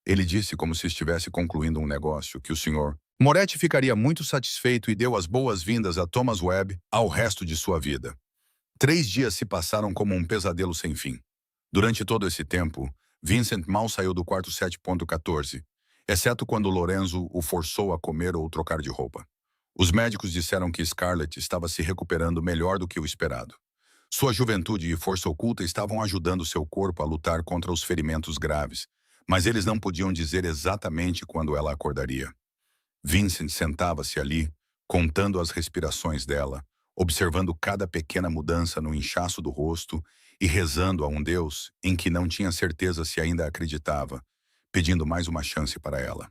[SPEAKER 1] Ele disse como se estivesse concluindo um negócio que o Sr. Moretti ficaria muito satisfeito e deu as boas-vindas a Thomas Webb ao resto de sua vida. 3 dias se passaram como um pesadelo sem fim. Durante todo esse tempo, Vincent mal saiu do quarto 7.14, exceto quando Lorenzo o forçou a comer ou trocar de roupa. Os médicos disseram que Scarlett estava se recuperando melhor do que o esperado. Sua juventude e força oculta estavam ajudando seu corpo a lutar contra os ferimentos graves, mas eles não podiam dizer exatamente quando ela acordaria. Vincent sentava-se ali, contando as respirações dela, observando cada pequena mudança no inchaço do rosto e rezando a um Deus em que não tinha certeza se ainda acreditava, pedindo mais uma chance para ela.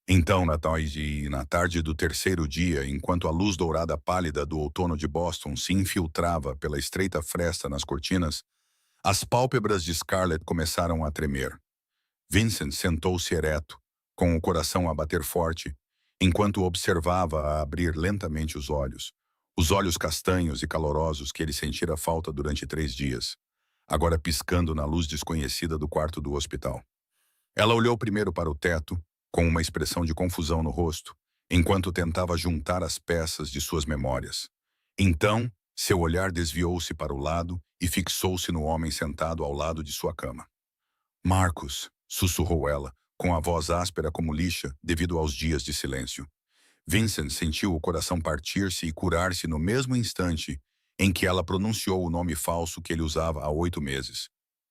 [SPEAKER 1] Então, na tarde do terceiro dia, enquanto a luz dourada pálida do outono de Boston se infiltrava pela estreita fresta nas cortinas, as pálpebras de Scarlett começaram a tremer. Vincent sentou-se ereto, com o coração a bater forte, enquanto observava a abrir lentamente os olhos castanhos e calorosos que ele sentira falta durante 3 dias, agora piscando na luz desconhecida do quarto do hospital. Ela olhou primeiro para o teto, com uma expressão de confusão no rosto, enquanto tentava juntar as peças de suas memórias. Então, seu olhar desviou-se para o lado e fixou-se no homem sentado ao lado de sua cama. Marcos, sussurrou ela, com a voz áspera como lixa devido aos dias de silêncio. Vincent sentiu o coração partir-se e curar-se no mesmo instante em que ela pronunciou o nome falso que ele usava há 8 meses.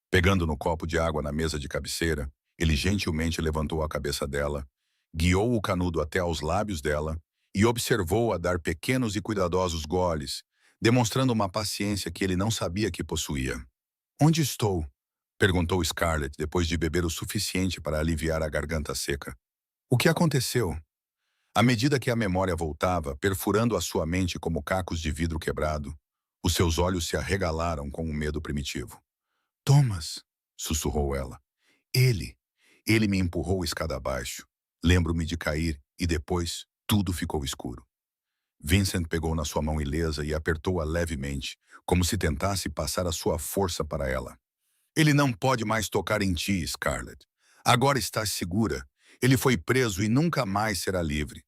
[SPEAKER 1] Pegando no copo de água na mesa de cabeceira, ele gentilmente levantou a cabeça dela, guiou o canudo até aos lábios dela e observou-a dar pequenos e cuidadosos goles, demonstrando uma paciência que ele não sabia que possuía. Onde estou? Perguntou Scarlett depois de beber o suficiente para aliviar a garganta seca. O que aconteceu? À medida que a memória voltava, perfurando a sua mente como cacos de vidro quebrado, os seus olhos se arregalaram com um medo primitivo. Thomas, sussurrou ela. Ele me empurrou escada abaixo. Lembro-me de cair e depois tudo ficou escuro. Vincent pegou na sua mão ilesa e apertou-a levemente, como se tentasse passar a sua força para ela. Ele não pode mais tocar em ti, Scarlett. Agora estás segura. Ele foi preso e nunca mais será livre.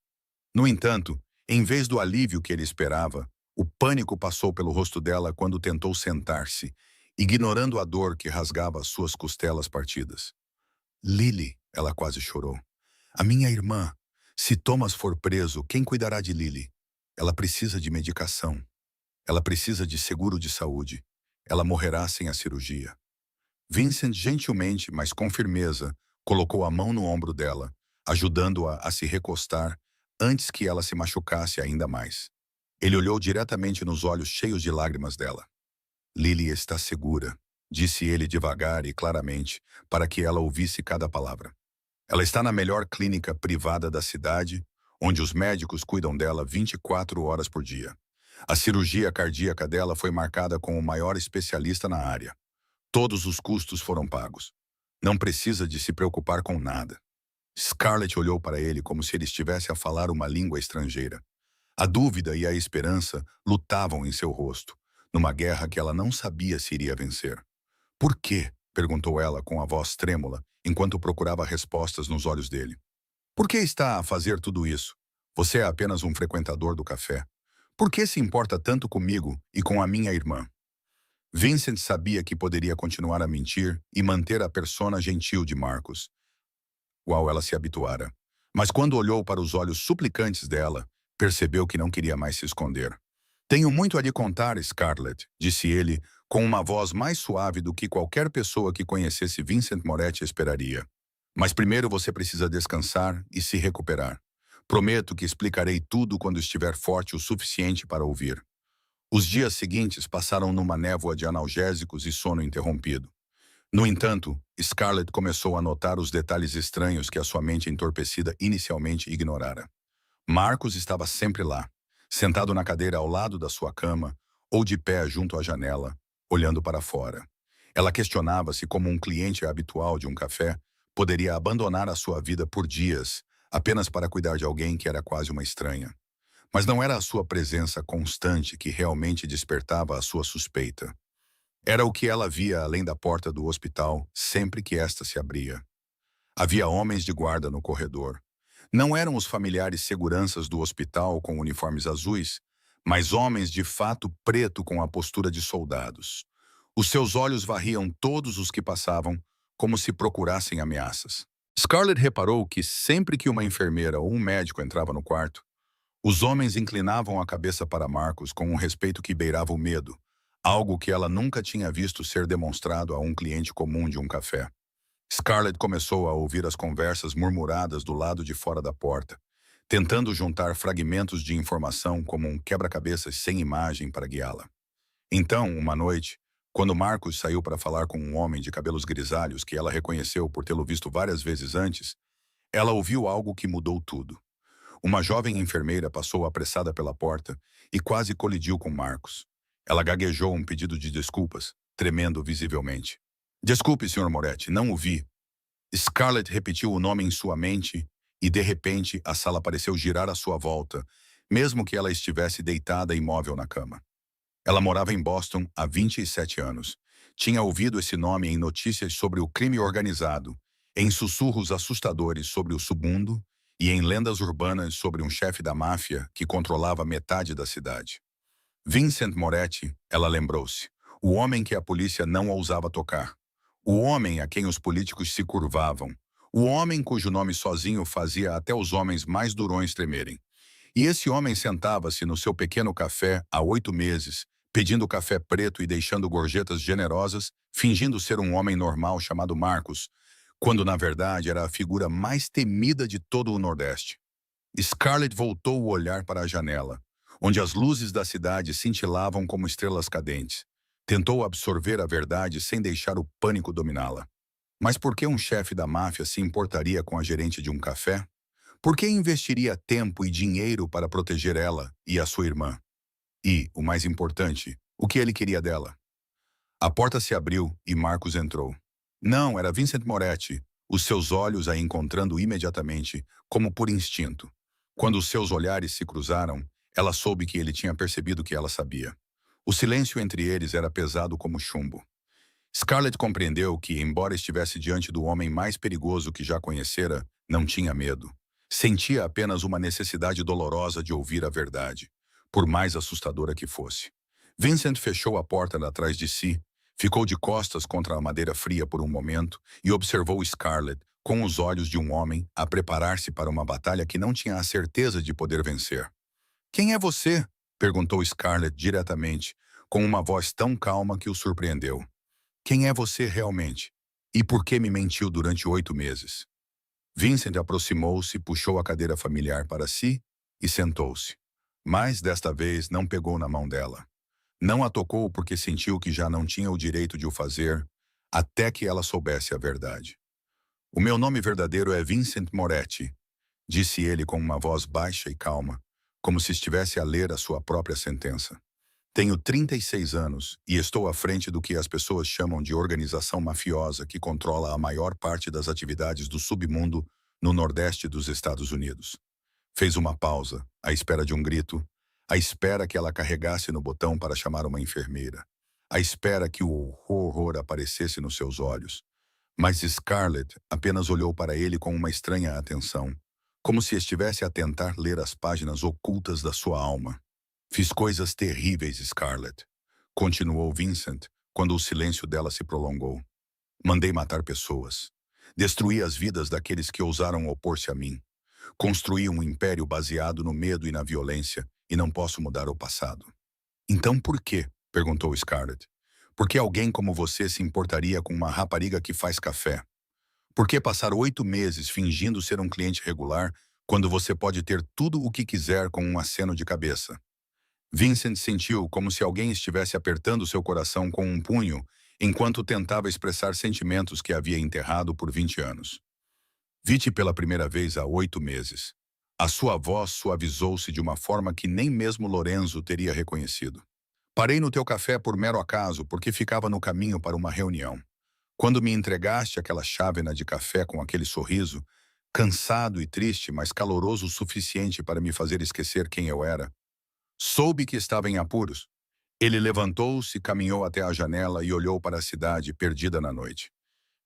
[SPEAKER 1] No entanto, em vez do alívio que ele esperava, o pânico passou pelo rosto dela quando tentou sentar-se, ignorando a dor que rasgava as suas costelas partidas. Lily, ela quase chorou. A minha irmã. Se Thomas for preso, quem cuidará de Lily? Ela precisa de medicação. Ela precisa de seguro de saúde. Ela morrerá sem a cirurgia. Vincent gentilmente, mas com firmeza, colocou a mão no ombro dela, ajudando-a a se recostar antes que ela se machucasse ainda mais. Ele olhou diretamente nos olhos cheios de lágrimas dela. Lily está segura, disse ele devagar e claramente, para que ela ouvisse cada palavra. Ela está na melhor clínica privada da cidade, onde os médicos cuidam dela 24 horas por dia. A cirurgia cardíaca dela foi marcada com o maior especialista na área. Todos os custos foram pagos. Não precisa de se preocupar com nada. Scarlett olhou para ele como se ele estivesse a falar uma língua estrangeira. A dúvida e a esperança lutavam em seu rosto, numa guerra que ela não sabia se iria vencer. Por quê? Perguntou ela com a voz trêmula, enquanto procurava respostas nos olhos dele. Por que está a fazer tudo isso? Você é apenas um frequentador do café. Por que se importa tanto comigo e com a minha irmã? Vincent sabia que poderia continuar a mentir e manter a persona gentil de Marcus, qual ela se habituara. Mas quando olhou para os olhos suplicantes dela, percebeu que não queria mais se esconder. Tenho muito a lhe contar, Scarlett, disse ele, com uma voz mais suave do que qualquer pessoa que conhecesse Vincent Moretti esperaria. Mas primeiro você precisa descansar e se recuperar. Prometo que explicarei tudo quando estiver forte o suficiente para ouvir. Os dias seguintes passaram numa névoa de analgésicos e sono interrompido. No entanto, Scarlett começou a notar os detalhes estranhos que a sua mente entorpecida inicialmente ignorara. Marcus estava sempre lá, sentado na cadeira ao lado da sua cama ou de pé junto à janela, olhando para fora. Ela questionava-se como um cliente habitual de um café poderia abandonar a sua vida por dias apenas para cuidar de alguém que era quase uma estranha. Mas não era a sua presença constante que realmente despertava a sua suspeita. Era o que ela via além da porta do hospital sempre que esta se abria. Havia homens de guarda no corredor. Não eram os familiares seguranças do hospital com uniformes azuis, mas homens de fato preto com a postura de soldados. Os seus olhos varriam todos os que passavam, como se procurassem ameaças. Scarlett reparou que sempre que uma enfermeira ou um médico entrava no quarto, os homens inclinavam a cabeça para Marcus com um respeito que beirava o medo, algo que ela nunca tinha visto ser demonstrado a um cliente comum de um café. Scarlett começou a ouvir as conversas murmuradas do lado de fora da porta, tentando juntar fragmentos de informação como um quebra-cabeças sem imagem para guiá-la. Então, uma noite, quando Marcus saiu para falar com um homem de cabelos grisalhos que ela reconheceu por tê-lo visto várias vezes antes, ela ouviu algo que mudou tudo. Uma jovem enfermeira passou apressada pela porta e quase colidiu com Marcus. Ela gaguejou um pedido de desculpas, tremendo visivelmente. Desculpe, Sr. Moretti, não o vi. Scarlett repetiu o nome em sua mente e, de repente, a sala pareceu girar à sua volta, mesmo que ela estivesse deitada imóvel na cama. Ela morava em Boston há 27 anos. Tinha ouvido esse nome em notícias sobre o crime organizado, em sussurros assustadores sobre o submundo e em lendas urbanas sobre um chefe da máfia que controlava metade da cidade. Vincent Moretti, ela lembrou-se, o homem que a polícia não ousava tocar, o homem a quem os políticos se curvavam, o homem cujo nome sozinho fazia até os homens mais durões tremerem. E esse homem sentava-se no seu pequeno café há 8 meses, pedindo café preto e deixando gorjetas generosas, fingindo ser um homem normal chamado Marcus, quando na verdade era a figura mais temida de todo o Nordeste. Scarlett voltou o olhar para a janela, onde as luzes da cidade cintilavam como estrelas cadentes. Tentou absorver a verdade sem deixar o pânico dominá-la. Mas por que um chefe da máfia se importaria com a gerente de um café? Por que investiria tempo e dinheiro para proteger ela e a sua irmã? E, o mais importante, o que ele queria dela? A porta se abriu e Marcus entrou. Não, era Vincent Moretti, os seus olhos a encontrando imediatamente, como por instinto. Quando os seus olhares se cruzaram, ela soube que ele tinha percebido que ela sabia. O silêncio entre eles era pesado como chumbo. Scarlett compreendeu que, embora estivesse diante do homem mais perigoso que já conhecera, não tinha medo. Sentia apenas uma necessidade dolorosa de ouvir a verdade, por mais assustadora que fosse. Vincent fechou a porta atrás de si, ficou de costas contra a madeira fria por um momento e observou Scarlett com os olhos de um homem a preparar-se para uma batalha que não tinha a certeza de poder vencer. «Quem é você?» perguntou Scarlett diretamente, com uma voz tão calma que o surpreendeu. «Quem é você realmente? E por que me mentiu durante 8 meses?» Vincent aproximou-se, puxou a cadeira familiar para si e sentou-se. Mas, desta vez, não pegou na mão dela. Não a tocou porque sentiu que já não tinha o direito de o fazer, até que ela soubesse a verdade. O meu nome verdadeiro é Vincent Moretti, disse ele com uma voz baixa e calma, como se estivesse a ler a sua própria sentença. Tenho 36 anos e estou à frente do que as pessoas chamam de organização mafiosa que controla a maior parte das atividades do submundo no Nordeste dos Estados Unidos. Fez uma pausa, à espera de um grito, à espera que ela carregasse no botão para chamar uma enfermeira, à espera que o horror aparecesse nos seus olhos. Mas Scarlett apenas olhou para ele com uma estranha atenção, como se estivesse a tentar ler as páginas ocultas da sua alma. Fiz coisas terríveis, Scarlett, continuou Vincent, quando o silêncio dela se prolongou. Mandei matar pessoas. Destruí as vidas daqueles que ousaram opor-se a mim. Construí um império baseado no medo e na violência, e não posso mudar o passado. Então por quê? Perguntou Scarlett. Por que alguém como você se importaria com uma rapariga que faz café? Por que passar 8 meses fingindo ser um cliente regular quando você pode ter tudo o que quiser com um aceno de cabeça? Vincent sentiu como se alguém estivesse apertando seu coração com um punho enquanto tentava expressar sentimentos que havia enterrado por 20 anos. Vi-te pela primeira vez há 8 meses. A sua voz suavizou-se de uma forma que nem mesmo Lorenzo teria reconhecido. Parei no teu café por mero acaso porque ficava no caminho para uma reunião. Quando me entregaste aquela chávena de café com aquele sorriso, cansado e triste, mas caloroso o suficiente para me fazer esquecer quem eu era, soube que estava em apuros. Ele levantou-se, caminhou até a janela e olhou para a cidade perdida na noite.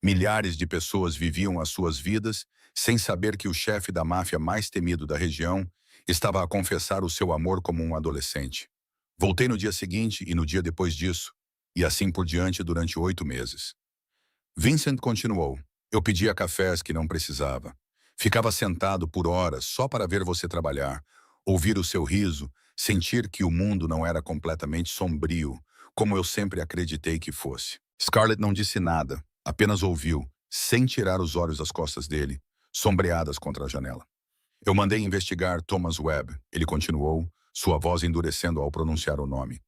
[SPEAKER 1] Milhares de pessoas viviam as suas vidas sem saber que o chefe da máfia mais temido da região estava a confessar o seu amor como um adolescente. Voltei no dia seguinte e no dia depois disso, e assim por diante durante 8 meses. Vincent continuou. Eu pedia cafés que não precisava. Ficava sentado por horas só para ver você trabalhar, ouvir o seu riso, sentir que o mundo não era completamente sombrio, como eu sempre acreditei que fosse. Scarlett não disse nada, apenas ouviu, sem tirar os olhos das costas dele, sombreadas contra a janela. Eu mandei investigar Thomas Webb, ele continuou, sua voz endurecendo ao pronunciar o nome.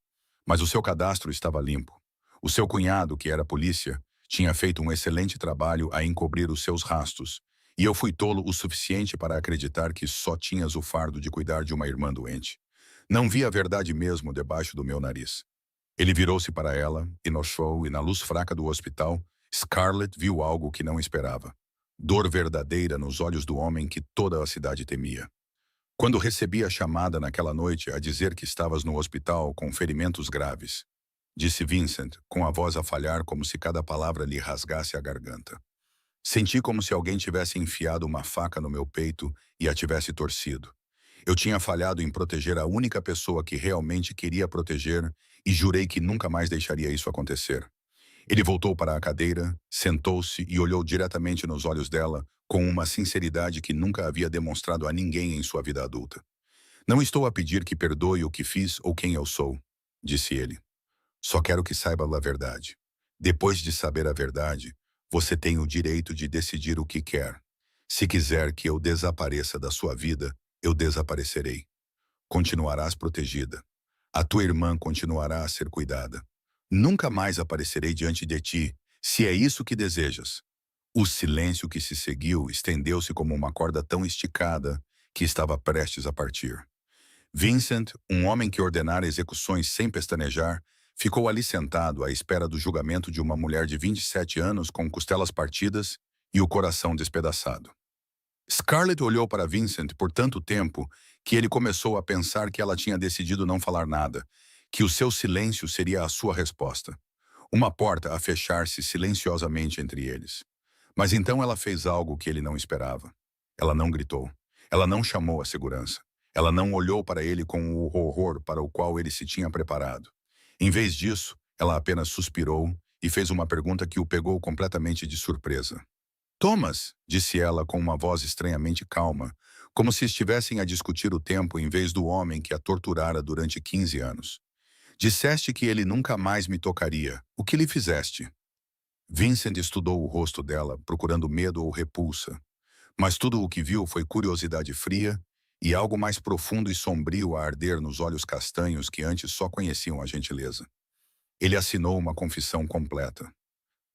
[SPEAKER 1] Mas o seu cadastro estava limpo. O seu cunhado, que era polícia, tinha feito um excelente trabalho a encobrir os seus rastros, e eu fui tolo o suficiente para acreditar que só tinhas o fardo de cuidar de uma irmã doente. Não vi a verdade mesmo debaixo do meu nariz. Ele virou-se para ela, e no show e na luz fraca do hospital, Scarlett viu algo que não esperava. Dor verdadeira nos olhos do homem que toda a cidade temia. Quando recebi a chamada naquela noite a dizer que estavas no hospital com ferimentos graves, disse Vincent, com a voz a falhar como se cada palavra lhe rasgasse a garganta. Senti como se alguém tivesse enfiado uma faca no meu peito e a tivesse torcido. Eu tinha falhado em proteger a única pessoa que realmente queria proteger e jurei que nunca mais deixaria isso acontecer. Ele voltou para a cadeira, sentou-se e olhou diretamente nos olhos dela com uma sinceridade que nunca havia demonstrado a ninguém em sua vida adulta. Não estou a pedir que perdoe o que fiz ou quem eu sou, disse ele. Só quero que saiba a verdade. Depois de saber a verdade, você tem o direito de decidir o que quer. Se quiser que eu desapareça da sua vida, eu desaparecerei. Continuarás protegida. A tua irmã continuará a ser cuidada. Nunca mais aparecerei diante de ti, se é isso que desejas. O silêncio que se seguiu estendeu-se como uma corda tão esticada que estava prestes a partir. Vincent, um homem que ordenara execuções sem pestanejar, ficou ali sentado à espera do julgamento de uma mulher de 27 anos com costelas partidas e o coração despedaçado. Scarlett olhou para Vincent por tanto tempo que ele começou a pensar que ela tinha decidido não falar nada, que o seu silêncio seria a sua resposta. Uma porta a fechar-se silenciosamente entre eles. Mas então ela fez algo que ele não esperava. Ela não gritou. Ela não chamou a segurança. Ela não olhou para ele com o horror para o qual ele se tinha preparado. Em vez disso, ela apenas suspirou e fez uma pergunta que o pegou completamente de surpresa. Thomas, disse ela com uma voz estranhamente calma, como se estivessem a discutir o tempo em vez do homem que a torturara durante 15 anos. Disseste que ele nunca mais me tocaria. O que lhe fizeste? Vincent estudou o rosto dela, procurando medo ou repulsa. Mas tudo o que viu foi curiosidade fria e algo mais profundo e sombrio a arder nos olhos castanhos que antes só conheciam a gentileza. Ele assinou uma confissão completa.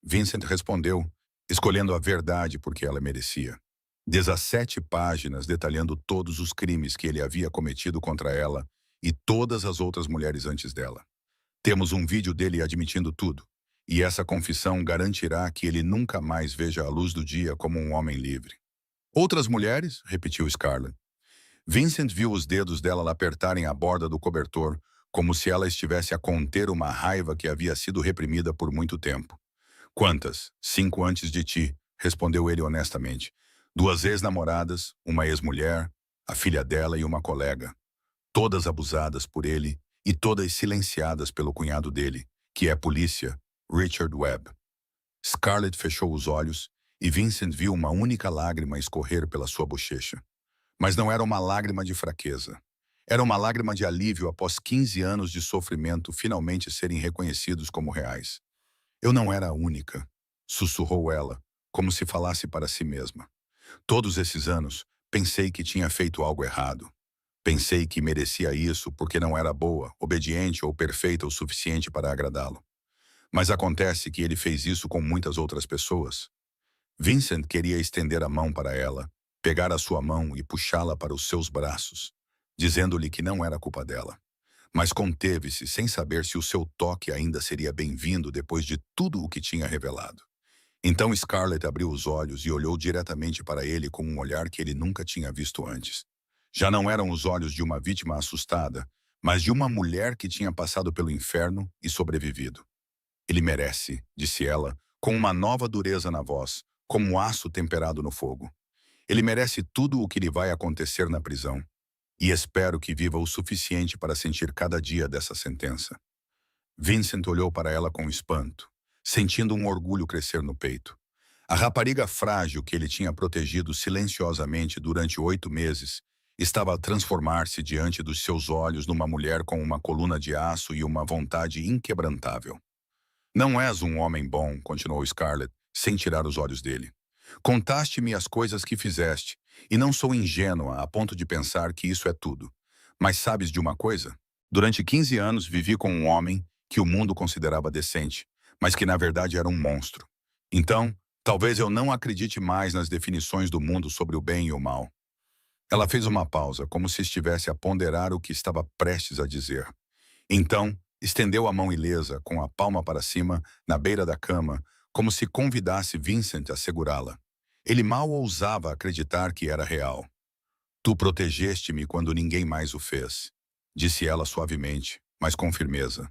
[SPEAKER 1] Vincent respondeu, escolhendo a verdade porque ela merecia. 17 páginas detalhando todos os crimes que ele havia cometido contra ela e todas as outras mulheres antes dela. Temos um vídeo dele admitindo tudo, e essa confissão garantirá que ele nunca mais veja a luz do dia como um homem livre. Outras mulheres? Repetiu Scarlett. Vincent viu os dedos dela apertarem a borda do cobertor, como se ela estivesse a conter uma raiva que havia sido reprimida por muito tempo. Quantas? 5 antes de ti, respondeu ele honestamente. 2 ex-namoradas, uma ex-mulher, a filha dela e uma colega. Todas abusadas por ele e todas silenciadas pelo cunhado dele, que é polícia, Richard Webb. Scarlett fechou os olhos e Vincent viu uma única lágrima escorrer pela sua bochecha. Mas não era uma lágrima de fraqueza. Era uma lágrima de alívio após 15 anos de sofrimento finalmente serem reconhecidos como reais. Eu não era a única, sussurrou ela, como se falasse para si mesma. Todos esses anos, pensei que tinha feito algo errado. Pensei que merecia isso porque não era boa, obediente ou perfeita o suficiente para agradá-lo. Mas acontece que ele fez isso com muitas outras pessoas. Vincent queria estender a mão para ela, pegar a sua mão e puxá-la para os seus braços, dizendo-lhe que não era culpa dela. Mas conteve-se sem saber se o seu toque ainda seria bem-vindo depois de tudo o que tinha revelado. Então Scarlett abriu os olhos e olhou diretamente para ele com um olhar que ele nunca tinha visto antes. Já não eram os olhos de uma vítima assustada, mas de uma mulher que tinha passado pelo inferno e sobrevivido. Ele merece, disse ela, com uma nova dureza na voz, como aço temperado no fogo. Ele merece tudo o que lhe vai acontecer na prisão. E espero que viva o suficiente para sentir cada dia dessa sentença. Vincent olhou para ela com espanto, sentindo um orgulho crescer no peito. A rapariga frágil que ele tinha protegido silenciosamente durante 8 meses estava a transformar-se diante dos seus olhos numa mulher com uma coluna de aço e uma vontade inquebrantável. Não és um homem bom, continuou Scarlett, sem tirar os olhos dele. Contaste-me as coisas que fizeste, e não sou ingênua a ponto de pensar que isso é tudo. Mas sabes de uma coisa? Durante 15 anos vivi com um homem que o mundo considerava decente, mas que na verdade era um monstro. Então, talvez eu não acredite mais nas definições do mundo sobre o bem e o mal. Ela fez uma pausa, como se estivesse a ponderar o que estava prestes a dizer. Então, estendeu a mão ilesa, com a palma para cima, na beira da cama, como se convidasse Vincent a segurá-la. Ele mal ousava acreditar que era real. Tu protegeste-me quando ninguém mais o fez, disse ela suavemente, mas com firmeza.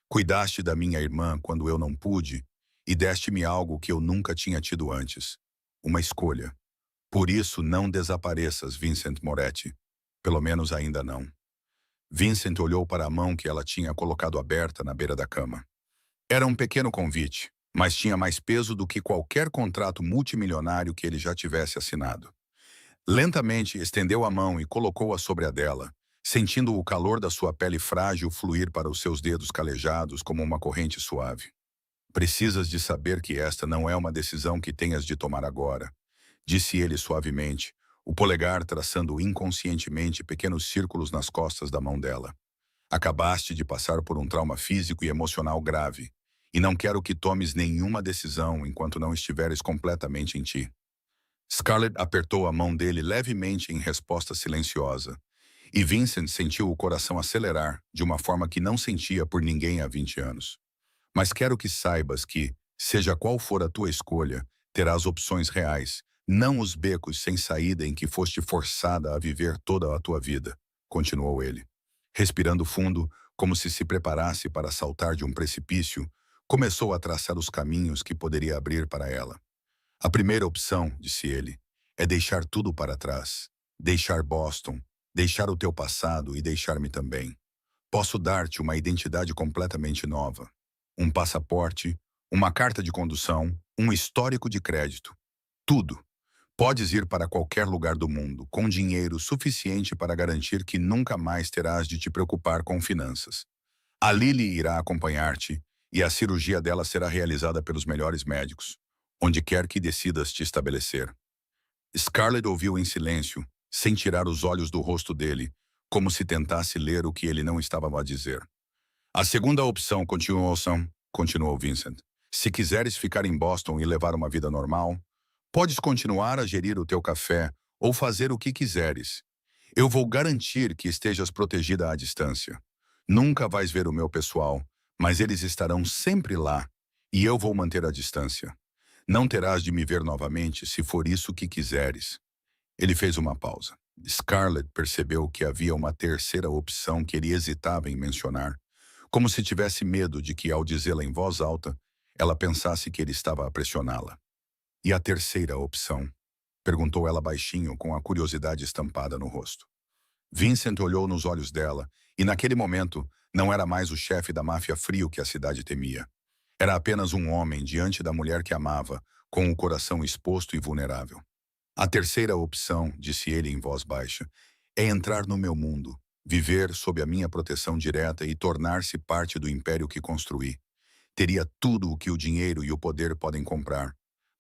[SPEAKER 1] Cuidaste da minha irmã quando eu não pude e deste-me algo que eu nunca tinha tido antes. Uma escolha. Por isso não desapareças, Vincent Moretti. Pelo menos ainda não. Vincent olhou para a mão que ela tinha colocado aberta na beira da cama. Era um pequeno convite, mas tinha mais peso do que qualquer contrato multimilionário que ele já tivesse assinado. Lentamente estendeu a mão e colocou-a sobre a dela, sentindo o calor da sua pele frágil fluir para os seus dedos calejados como uma corrente suave. Precisas de saber que esta não é uma decisão que tenhas de tomar agora, disse ele suavemente, o polegar traçando inconscientemente pequenos círculos nas costas da mão dela. Acabaste de passar por um trauma físico e emocional grave, e não quero que tomes nenhuma decisão enquanto não estiveres completamente em ti. Scarlett apertou a mão dele levemente em resposta silenciosa, e Vincent sentiu o coração acelerar de uma forma que não sentia por ninguém há 20 anos. Mas quero que saibas que, seja qual for a tua escolha, terás opções reais, não os becos sem saída em que foste forçada a viver toda a tua vida, continuou ele. Respirando fundo, como se preparasse para saltar de um precipício, começou a traçar os caminhos que poderia abrir para ela. A primeira opção, disse ele, é deixar tudo para trás. Deixar Boston, deixar o teu passado e deixar-me também. Posso dar-te uma identidade completamente nova. Um passaporte, uma carta de condução, um histórico de crédito. Tudo. Podes ir para qualquer lugar do mundo, com dinheiro suficiente para garantir que nunca mais terás de te preocupar com finanças. A Lily irá acompanhar-te e a cirurgia dela será realizada pelos melhores médicos, onde quer que decidas te estabelecer. Scarlett ouviu em silêncio, sem tirar os olhos do rosto dele, como se tentasse ler o que ele não estava a dizer. A segunda opção, continuou Vincent. Se quiseres ficar em Boston e levar uma vida normal, podes continuar a gerir o teu café ou fazer o que quiseres. Eu vou garantir que estejas protegida à distância. Nunca vais ver o meu pessoal, mas eles estarão sempre lá, e eu vou manter a distância. Não terás de me ver novamente se for isso que quiseres. Ele fez uma pausa. Scarlett percebeu que havia uma terceira opção que ele hesitava em mencionar, como se tivesse medo de que, ao dizê-la em voz alta, ela pensasse que ele estava a pressioná-la. E a terceira opção? Perguntou ela baixinho, com a curiosidade estampada no rosto. Vincent olhou nos olhos dela, e naquele momento não era mais o chefe da máfia frio que a cidade temia. Era apenas um homem diante da mulher que amava, com o coração exposto e vulnerável. A terceira opção, disse ele em voz baixa, é entrar no meu mundo, viver sob a minha proteção direta e tornar-se parte do império que construí. Teria tudo o que o dinheiro e o poder podem comprar,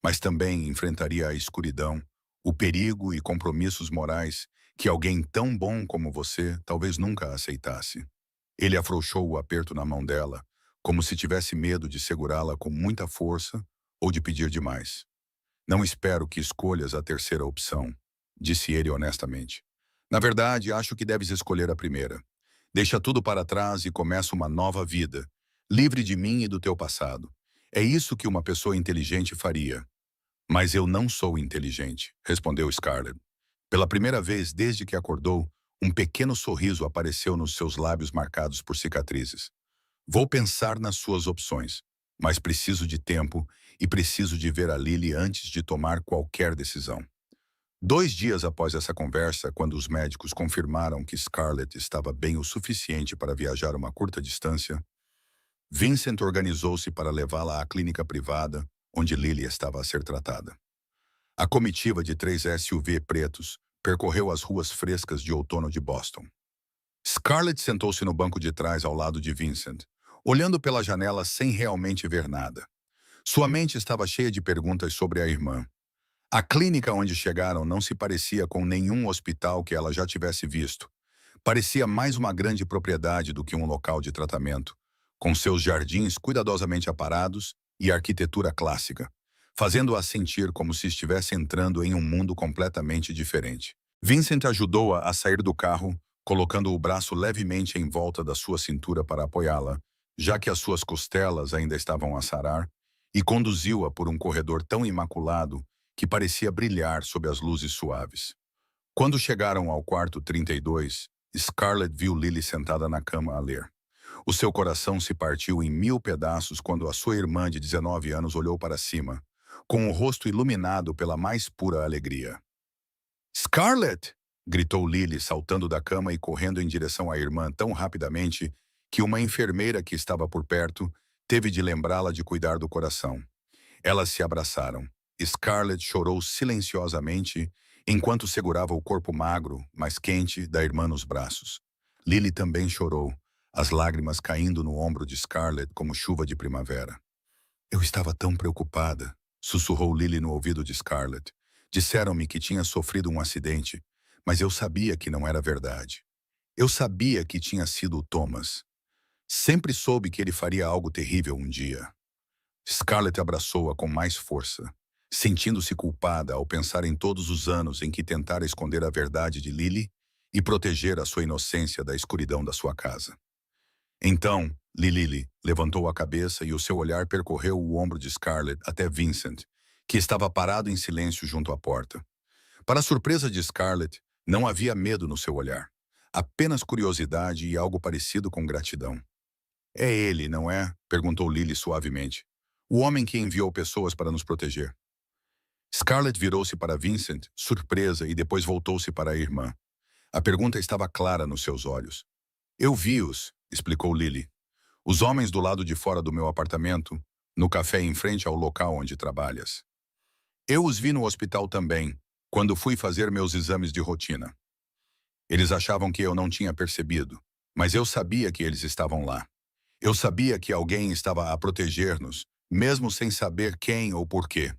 [SPEAKER 1] mas também enfrentaria a escuridão, o perigo e compromissos morais que alguém tão bom como você talvez nunca aceitasse. Ele afrouxou o aperto na mão dela, como se tivesse medo de segurá-la com muita força ou de pedir demais. Não espero que escolhas a terceira opção, disse ele honestamente. Na verdade, acho que deves escolher a primeira. Deixa tudo para trás e começa uma nova vida, livre de mim e do teu passado. É isso que uma pessoa inteligente faria. Mas eu não sou inteligente, respondeu Scarlett. Pela primeira vez desde que acordou, um pequeno sorriso apareceu nos seus lábios marcados por cicatrizes. Vou pensar nas suas opções, mas preciso de tempo e preciso de ver a Lily antes de tomar qualquer decisão. 2 dias após essa conversa, quando os médicos confirmaram que Scarlett estava bem o suficiente para viajar uma curta distância, Vincent organizou-se para levá-la à clínica privada, onde Lily estava a ser tratada. A comitiva de 3 SUV pretos percorreu as ruas frescas de outono de Boston. Scarlett sentou-se no banco de trás ao lado de Vincent, olhando pela janela sem realmente ver nada. Sua mente estava cheia de perguntas sobre a irmã. A clínica onde chegaram não se parecia com nenhum hospital que ela já tivesse visto. Parecia mais uma grande propriedade do que um local de tratamento, com seus jardins cuidadosamente aparados e arquitetura clássica, fazendo-a sentir como se estivesse entrando em um mundo completamente diferente. Vincent ajudou-a a sair do carro, colocando o braço levemente em volta da sua cintura para apoiá-la, já que as suas costelas ainda estavam a sarar, e conduziu-a por um corredor tão imaculado que parecia brilhar sob as luzes suaves. Quando chegaram ao quarto 32, Scarlett viu Lily sentada na cama a ler. O seu coração se partiu em 1000 pedaços quando a sua irmã de 19 anos olhou para cima, com o rosto iluminado pela mais pura alegria. "Scarlett!" gritou Lily, saltando da cama e correndo em direção à irmã tão rapidamente que uma enfermeira que estava por perto teve de lembrá-la de cuidar do coração. Elas se abraçaram. Scarlett chorou silenciosamente enquanto segurava o corpo magro, mas quente, da irmã nos braços. Lily também chorou, as lágrimas caindo no ombro de Scarlett como chuva de primavera. "Eu estava tão preocupada", sussurrou Lily no ouvido de Scarlett. "Disseram-me que tinha sofrido um acidente, mas eu sabia que não era verdade. Eu sabia que tinha sido o Thomas. Sempre soube que ele faria algo terrível um dia." Scarlett abraçou-a com mais força, sentindo-se culpada ao pensar em todos os anos em que tentara esconder a verdade de Lily e proteger a sua inocência da escuridão da sua casa. Então, Lily levantou a cabeça e o seu olhar percorreu o ombro de Scarlett até Vincent, que estava parado em silêncio junto à porta. Para a surpresa de Scarlett, não havia medo no seu olhar, apenas curiosidade e algo parecido com gratidão. "É ele, não é?" perguntou Lily suavemente. "O homem que enviou pessoas para nos proteger." Scarlett virou-se para Vincent, surpresa, e depois voltou-se para a irmã. A pergunta estava clara nos seus olhos. "Eu vi-os", explicou Lily. "Os homens do lado de fora do meu apartamento, no café em frente ao local onde trabalhas. Eu os vi no hospital também, quando fui fazer meus exames de rotina. Eles achavam que eu não tinha percebido, mas eu sabia que eles estavam lá. Eu sabia que alguém estava a proteger-nos, mesmo sem saber quem ou por quê."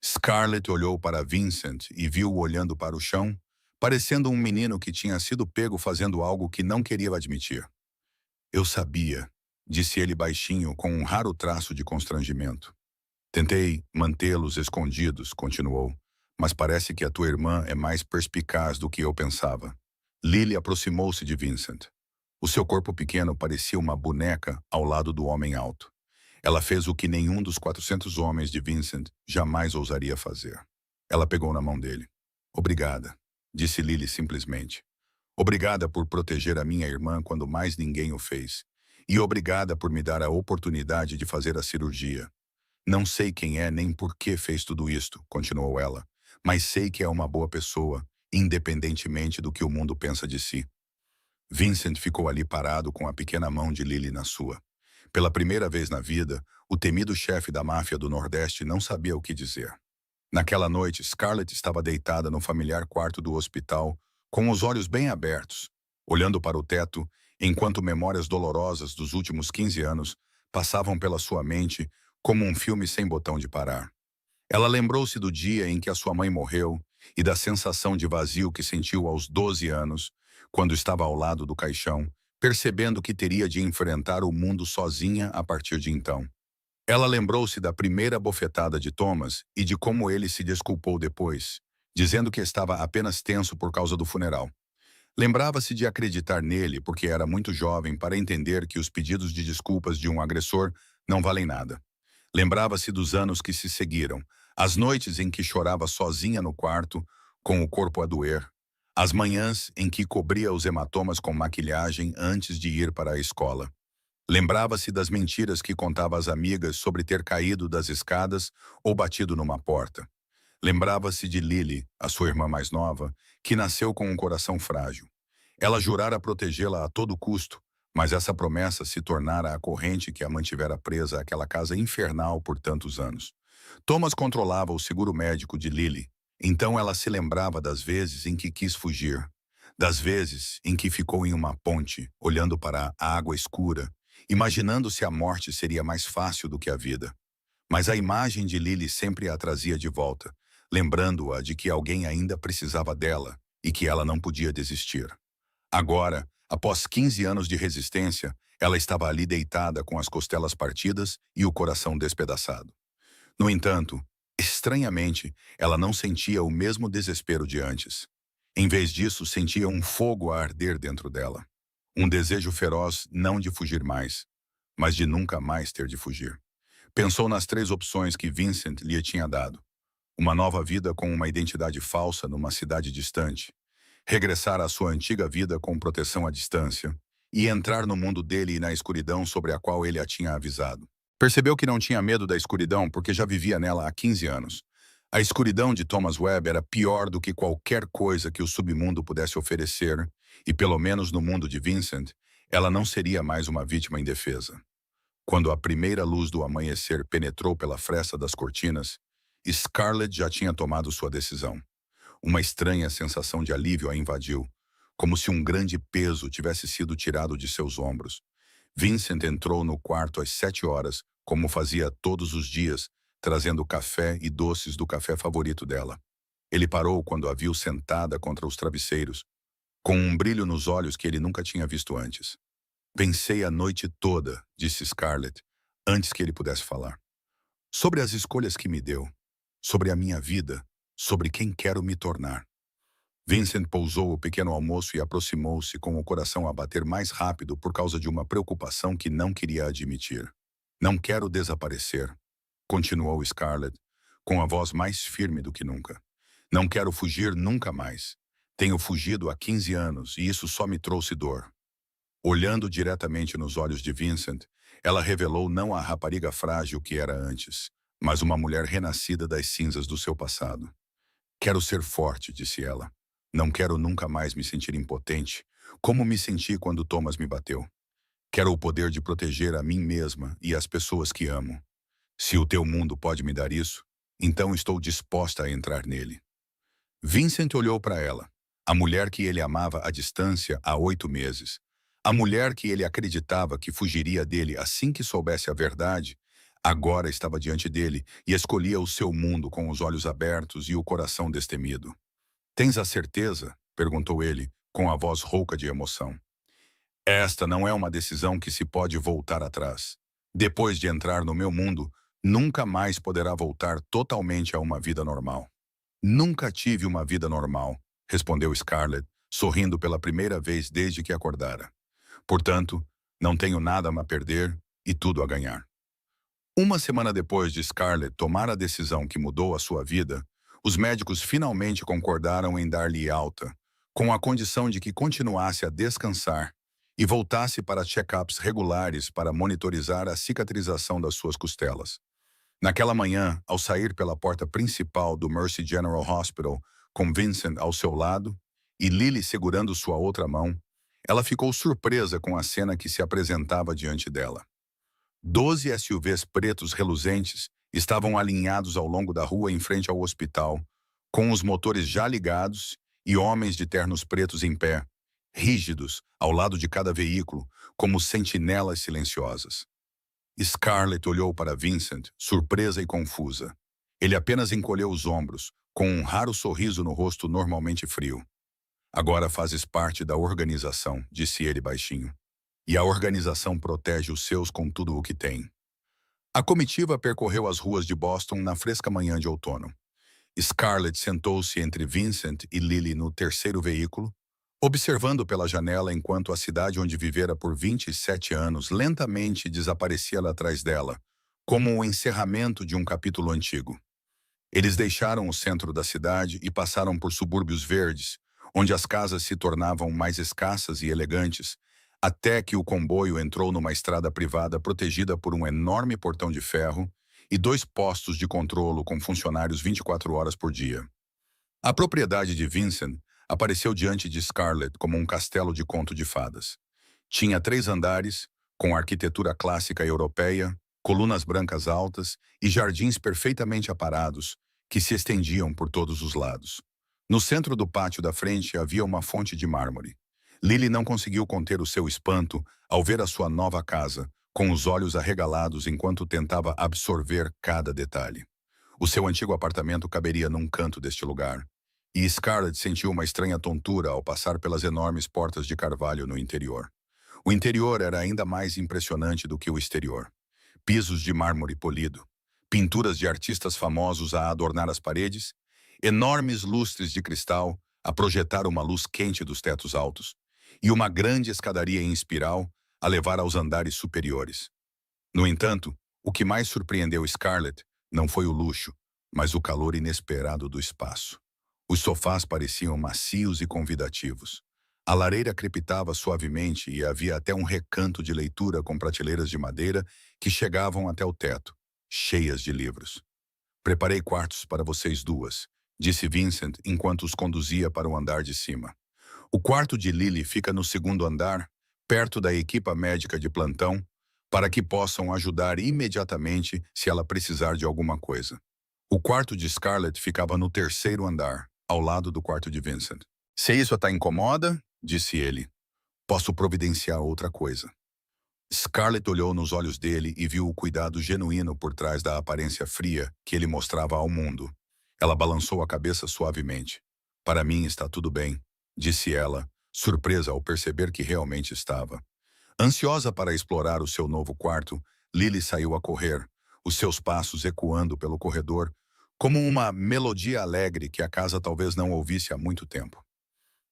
[SPEAKER 1] Scarlett olhou para Vincent e viu-o olhando para o chão, parecendo um menino que tinha sido pego fazendo algo que não queria admitir. Eu sabia, disse ele baixinho com um raro traço de constrangimento. Tentei mantê-los escondidos, continuou, mas parece que a tua irmã é mais perspicaz do que eu pensava. Lily aproximou-se de Vincent. O seu corpo pequeno parecia uma boneca ao lado do homem alto. Ela fez o que nenhum dos 400 homens de Vincent jamais ousaria fazer. Ela pegou na mão dele. Obrigada, disse Lily simplesmente. Obrigada por proteger a minha irmã quando mais ninguém o fez. E obrigada por me dar a oportunidade de fazer a cirurgia. Não sei quem é nem por que fez tudo isto, continuou ela, mas sei que é uma boa pessoa, independentemente do que o mundo pensa de si. Vincent ficou ali parado com a pequena mão de Lily na sua. Pela primeira vez na vida, o temido chefe da máfia do Nordeste não sabia o que dizer. Naquela noite, Scarlett estava deitada no familiar quarto do hospital, com os olhos bem abertos, olhando para o teto, enquanto memórias dolorosas dos últimos 15 anos passavam pela sua mente como um filme sem botão de parar. Ela lembrou-se do dia em que a sua mãe morreu e da sensação de vazio que sentiu aos 12 anos, quando estava ao lado do caixão, percebendo que teria de enfrentar o mundo sozinha a partir de então. Ela lembrou-se da primeira bofetada de Thomas e de como ele se desculpou depois, dizendo que estava apenas tenso por causa do funeral. Lembrava-se de acreditar nele porque era muito jovem para entender que os pedidos de desculpas de um agressor não valem nada. Lembrava-se dos anos que se seguiram, as noites em que chorava sozinha no quarto, com o corpo a doer, as manhãs em que cobria os hematomas com maquilhagem antes de ir para a escola. Lembrava-se das mentiras que contava às amigas sobre ter caído das escadas ou batido numa porta. Lembrava-se de Lily, a sua irmã mais nova, que nasceu com um coração frágil. Ela jurara protegê-la a todo custo, mas essa promessa se tornara a corrente que a mantivera presa àquela casa infernal por tantos anos. Thomas controlava o seguro médico de Lily, então ela se lembrava das vezes em que quis fugir, das vezes em que ficou em uma ponte, olhando para a água escura, imaginando se a morte seria mais fácil do que a vida. Mas a imagem de Lily sempre a trazia de volta, lembrando-a de que alguém ainda precisava dela e que ela não podia desistir. Agora, após 15 anos de resistência, ela estava ali deitada com as costelas partidas e o coração despedaçado. No entanto, estranhamente, ela não sentia o mesmo desespero de antes. Em vez disso, sentia um fogo a arder dentro dela. Um desejo feroz não de fugir mais, mas de nunca mais ter de fugir. Pensou nas 3 opções que Vincent lhe tinha dado. Uma nova vida com uma identidade falsa numa cidade distante, regressar à sua antiga vida com proteção à distância e entrar no mundo dele e na escuridão sobre a qual ele a tinha avisado. Percebeu que não tinha medo da escuridão porque já vivia nela há 15 anos. A escuridão de Thomas Webb era pior do que qualquer coisa que o submundo pudesse oferecer, e pelo menos no mundo de Vincent, ela não seria mais uma vítima indefesa. Quando a primeira luz do amanhecer penetrou pela fresta das cortinas, Scarlett já tinha tomado sua decisão. Uma estranha sensação de alívio a invadiu, como se um grande peso tivesse sido tirado de seus ombros. Vincent entrou no quarto às 7 horas, como fazia todos os dias, trazendo café e doces do café favorito dela. Ele parou quando a viu sentada contra os travesseiros, com um brilho nos olhos que ele nunca tinha visto antes. Pensei a noite toda, disse Scarlett, antes que ele pudesse falar. Sobre as escolhas que me deu, sobre a minha vida, sobre quem quero me tornar. Vincent pousou o pequeno almoço e aproximou-se com o coração a bater mais rápido por causa de uma preocupação que não queria admitir. Não quero desaparecer, continuou Scarlett, com a voz mais firme do que nunca. Não quero fugir nunca mais. Tenho fugido há 15 anos e isso só me trouxe dor. Olhando diretamente nos olhos de Vincent, ela revelou não a rapariga frágil que era antes, mas uma mulher renascida das cinzas do seu passado. Quero ser forte, disse ela. Não quero nunca mais me sentir impotente, como me senti quando Thomas me bateu. Quero o poder de proteger a mim mesma e as pessoas que amo. Se o teu mundo pode me dar isso, então estou disposta a entrar nele. Vincent olhou para ela, a mulher que ele amava à distância há 8 meses. A mulher que ele acreditava que fugiria dele assim que soubesse a verdade, agora estava diante dele e escolhia o seu mundo com os olhos abertos e o coração destemido. Tens a certeza? perguntou ele, com a voz rouca de emoção. Esta não é uma decisão que se pode voltar atrás. Depois de entrar no meu mundo, nunca mais poderá voltar totalmente a uma vida normal. Nunca tive uma vida normal, respondeu Scarlett, sorrindo pela primeira vez desde que acordara. Portanto, não tenho nada a perder e tudo a ganhar. Uma semana depois de Scarlett tomar a decisão que mudou a sua vida, os médicos finalmente concordaram em dar-lhe alta, com a condição de que continuasse a descansar e voltasse para check-ups regulares para monitorizar a cicatrização das suas costelas. Naquela manhã, ao sair pela porta principal do Mercy General Hospital, com Vincent ao seu lado e Lily segurando sua outra mão, ela ficou surpresa com a cena que se apresentava diante dela. 12 SUVs pretos reluzentes estavam alinhados ao longo da rua em frente ao hospital, com os motores já ligados e homens de ternos pretos em pé, rígidos, ao lado de cada veículo, como sentinelas silenciosas. Scarlett olhou para Vincent, surpresa e confusa. Ele apenas encolheu os ombros, com um raro sorriso no rosto normalmente frio. Agora fazes parte da organização, disse ele baixinho. E a organização protege os seus com tudo o que tem. A comitiva percorreu as ruas de Boston na fresca manhã de outono. Scarlett sentou-se entre Vincent e Lily no terceiro veículo, observando pela janela enquanto a cidade onde vivera por 27 anos lentamente desaparecia lá atrás dela, como o encerramento de um capítulo antigo. Eles deixaram o centro da cidade e passaram por subúrbios verdes, onde as casas se tornavam mais escassas e elegantes, até que o comboio entrou numa estrada privada protegida por um enorme portão de ferro e 2 postos de controlo com funcionários 24 horas por dia. A propriedade de Vincent apareceu diante de Scarlett como um castelo de conto de fadas. Tinha 3 andares, com arquitetura clássica europeia, colunas brancas altas e jardins perfeitamente aparados, que se estendiam por todos os lados. No centro do pátio da frente havia uma fonte de mármore. Lily não conseguiu conter o seu espanto ao ver a sua nova casa, com os olhos arregalados enquanto tentava absorver cada detalhe. O seu antigo apartamento caberia num canto deste lugar, e Scarlett sentiu uma estranha tontura ao passar pelas enormes portas de carvalho no interior. O interior era ainda mais impressionante do que o exterior. Pisos de mármore polido, pinturas de artistas famosos a adornar as paredes, enormes lustres de cristal a projetar uma luz quente dos tetos altos, e uma grande escadaria em espiral a levar aos andares superiores. No entanto, o que mais surpreendeu Scarlett não foi o luxo, mas o calor inesperado do espaço. Os sofás pareciam macios e convidativos. A lareira crepitava suavemente e havia até um recanto de leitura com prateleiras de madeira que chegavam até o teto, cheias de livros. Preparei quartos para vocês duas, disse Vincent enquanto os conduzia para o andar de cima. O quarto de Lily fica no segundo andar, perto da equipa médica de plantão, para que possam ajudar imediatamente se ela precisar de alguma coisa. O quarto de Scarlett ficava no terceiro andar, ao lado do quarto de Vincent. Se isso a incomoda, disse ele, posso providenciar outra coisa. Scarlett olhou nos olhos dele e viu o cuidado genuíno por trás da aparência fria que ele mostrava ao mundo. Ela balançou a cabeça suavemente. Para mim está tudo bem, disse ela, surpresa ao perceber que realmente estava. Ansiosa para explorar o seu novo quarto, Lily saiu a correr, os seus passos ecoando pelo corredor, como uma melodia alegre que a casa talvez não ouvisse há muito tempo.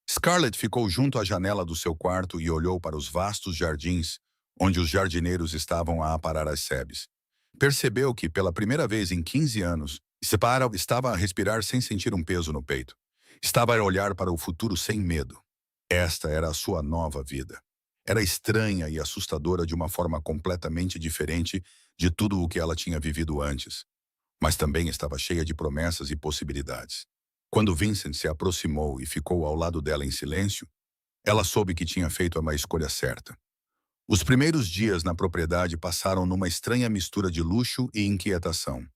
[SPEAKER 1] Scarlett ficou junto à janela do seu quarto e olhou para os vastos jardins, onde os jardineiros estavam a aparar as sebes. Percebeu que, pela primeira vez em 15 anos, estava a respirar sem sentir um peso no peito. Estava a olhar para o futuro sem medo. Esta era a sua nova vida. Era estranha e assustadora de uma forma completamente diferente de tudo o que ela tinha vivido antes, mas também estava cheia de promessas e possibilidades. Quando Vincent se aproximou e ficou ao lado dela em silêncio, ela soube que tinha feito uma escolha certa. Os primeiros dias na propriedade passaram numa estranha mistura de luxo e inquietação.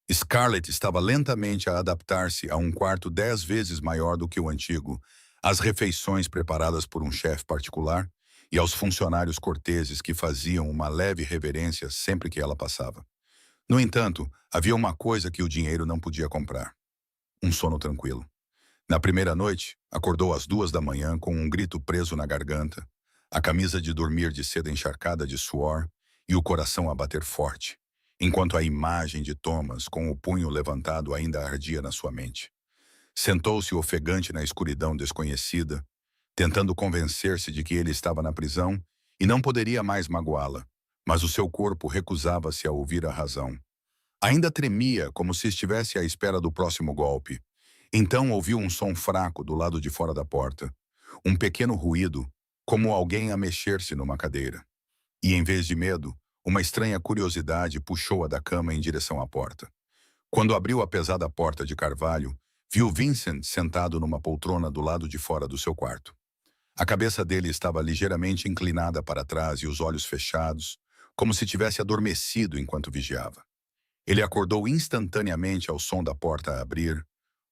[SPEAKER 1] Scarlett estava lentamente a adaptar-se a um quarto 10 vezes maior do que o antigo, às refeições preparadas por um chefe particular e aos funcionários corteses que faziam uma leve reverência sempre que ela passava. No entanto, havia uma coisa que o dinheiro não podia comprar: um sono tranquilo. Na primeira noite, acordou às 2 da manhã com um grito preso na garganta, a camisa de dormir de seda encharcada de suor e o coração a bater forte, enquanto a imagem de Thomas com o punho levantado ainda ardia na sua mente. Sentou-se ofegante na escuridão desconhecida, tentando convencer-se de que ele estava na prisão e não poderia mais magoá-la, mas o seu corpo recusava-se a ouvir a razão. Ainda tremia como se estivesse à espera do próximo golpe. Então ouviu um som fraco do lado de fora da porta, um pequeno ruído, como alguém a mexer-se numa cadeira. E em vez de medo, uma estranha curiosidade puxou-a da cama em direção à porta. Quando abriu a pesada porta de carvalho, viu Vincent sentado numa poltrona do lado de fora do seu quarto. A cabeça dele estava ligeiramente inclinada para trás e os olhos fechados, como se tivesse adormecido enquanto vigiava. Ele acordou instantaneamente ao som da porta a abrir,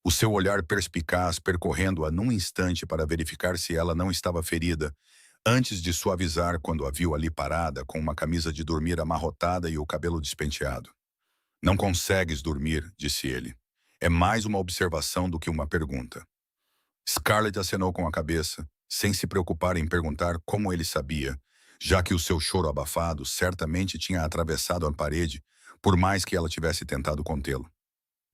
[SPEAKER 1] o seu olhar perspicaz percorrendo-a num instante para verificar se ela não estava ferida, antes de suavizar quando a viu ali parada com uma camisa de dormir amarrotada e o cabelo despenteado. "Não consegues dormir", disse ele. "É mais uma observação do que uma pergunta." Scarlett acenou com a cabeça, sem se preocupar em perguntar como ele sabia, já que o seu choro abafado certamente tinha atravessado a parede, por mais que ela tivesse tentado contê-lo.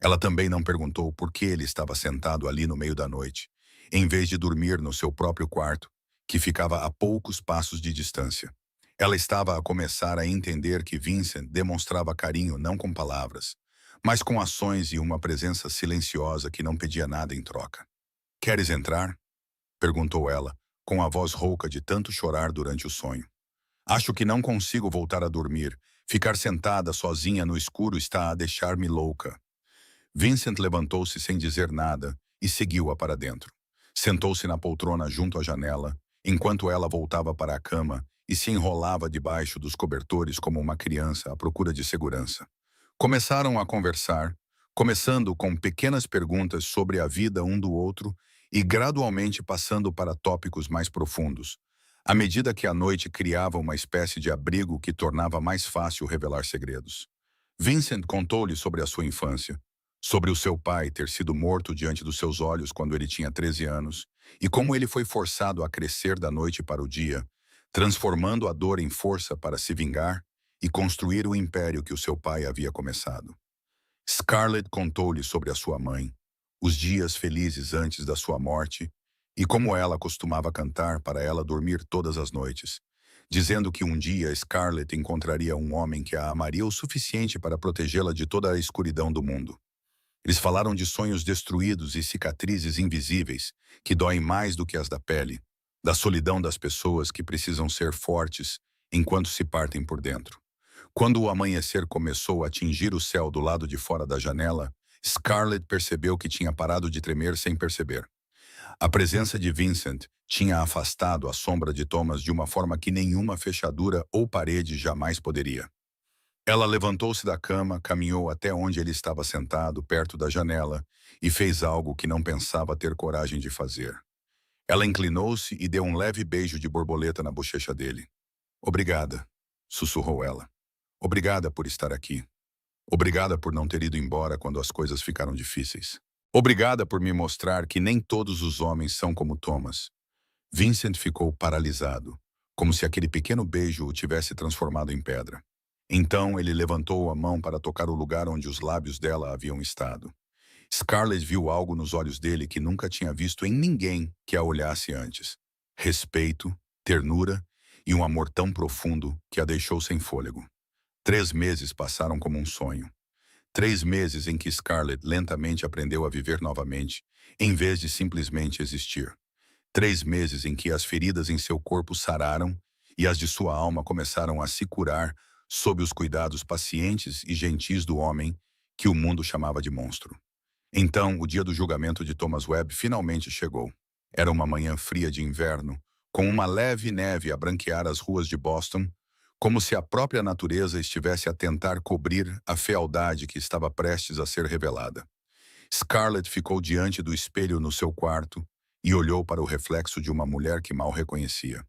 [SPEAKER 1] Ela também não perguntou por que ele estava sentado ali no meio da noite, em vez de dormir no seu próprio quarto, que ficava a poucos passos de distância. Ela estava a começar a entender que Vincent demonstrava carinho não com palavras, mas com ações e uma presença silenciosa que não pedia nada em troca. "Queres entrar?" perguntou ela, com a voz rouca de tanto chorar durante o sonho. "Acho que não consigo voltar a dormir. Ficar sentada sozinha no escuro está a deixar-me louca." Vincent levantou-se sem dizer nada e seguiu-a para dentro. Sentou-se na poltrona junto à janela, enquanto ela voltava para a cama e se enrolava debaixo dos cobertores como uma criança à procura de segurança. Começaram a conversar, começando com pequenas perguntas sobre a vida um do outro e gradualmente passando para tópicos mais profundos, à medida que a noite criava uma espécie de abrigo que tornava mais fácil revelar segredos. Vincent contou-lhe sobre a sua infância, sobre o seu pai ter sido morto diante dos seus olhos quando ele tinha 13 anos, e como ele foi forçado a crescer da noite para o dia, transformando a dor em força para se vingar e construir o império que o seu pai havia começado. Scarlett contou-lhe sobre a sua mãe, os dias felizes antes da sua morte, e como ela costumava cantar para ela dormir todas as noites, dizendo que um dia Scarlett encontraria um homem que a amaria o suficiente para protegê-la de toda a escuridão do mundo. Eles falaram de sonhos destruídos e cicatrizes invisíveis, que doem mais do que as da pele, da solidão das pessoas que precisam ser fortes enquanto se partem por dentro. Quando o amanhecer começou a atingir o céu do lado de fora da janela, Scarlett percebeu que tinha parado de tremer sem perceber. A presença de Vincent tinha afastado a sombra de Thomas de uma forma que nenhuma fechadura ou parede jamais poderia. Ela levantou-se da cama, caminhou até onde ele estava sentado, perto da janela, e fez algo que não pensava ter coragem de fazer. Ela inclinou-se e deu um leve beijo de borboleta na bochecha dele. "Obrigada", sussurrou ela. "Obrigada por estar aqui. Obrigada por não ter ido embora quando as coisas ficaram difíceis. Obrigada por me mostrar que nem todos os homens são como Thomas." Vincent ficou paralisado, como se aquele pequeno beijo o tivesse transformado em pedra. Então ele levantou a mão para tocar o lugar onde os lábios dela haviam estado. Scarlett viu algo nos olhos dele que nunca tinha visto em ninguém que a olhasse antes. Respeito, ternura e um amor tão profundo que a deixou sem fôlego. 3 meses passaram como um sonho. 3 meses em que Scarlett lentamente aprendeu a viver novamente, em vez de simplesmente existir. 3 meses em que as feridas em seu corpo sararam e as de sua alma começaram a se curar sob os cuidados pacientes e gentis do homem que o mundo chamava de monstro. Então, o dia do julgamento de Thomas Webb finalmente chegou. Era uma manhã fria de inverno, com uma leve neve a branquear as ruas de Boston, como se a própria natureza estivesse a tentar cobrir a fealdade que estava prestes a ser revelada. Scarlett ficou diante do espelho no seu quarto e olhou para o reflexo de uma mulher que mal reconhecia.